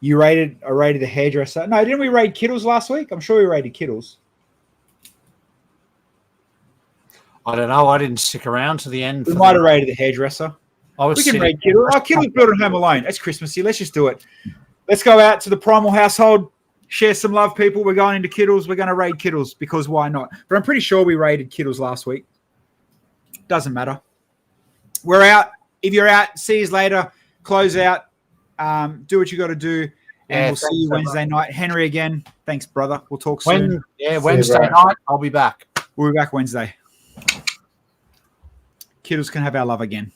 [SPEAKER 1] I rated the hairdresser. No, didn't we raid Kittles last week? I'm sure we raided Kittles.
[SPEAKER 3] I don't know. I didn't stick around to the end.
[SPEAKER 1] We might have raided the hairdresser. We can raid Kittles. Oh, Kittles built at home alone. That's Christmassy. Let's just do it. Let's go out to the Primal household. Share some love, people. We're going into Kittles. We're going to raid Kittles because why not? But I'm pretty sure we raided Kittles last week. Doesn't matter. We're out. If you're out, see you later. Close out. Do what you got to do, and
[SPEAKER 3] Yeah,
[SPEAKER 1] we'll see you Wednesday night. Henry again. Thanks, brother. We'll talk soon.
[SPEAKER 3] Wednesday night, I'll be back.
[SPEAKER 1] We'll be back Wednesday. Kiddles can have our love again.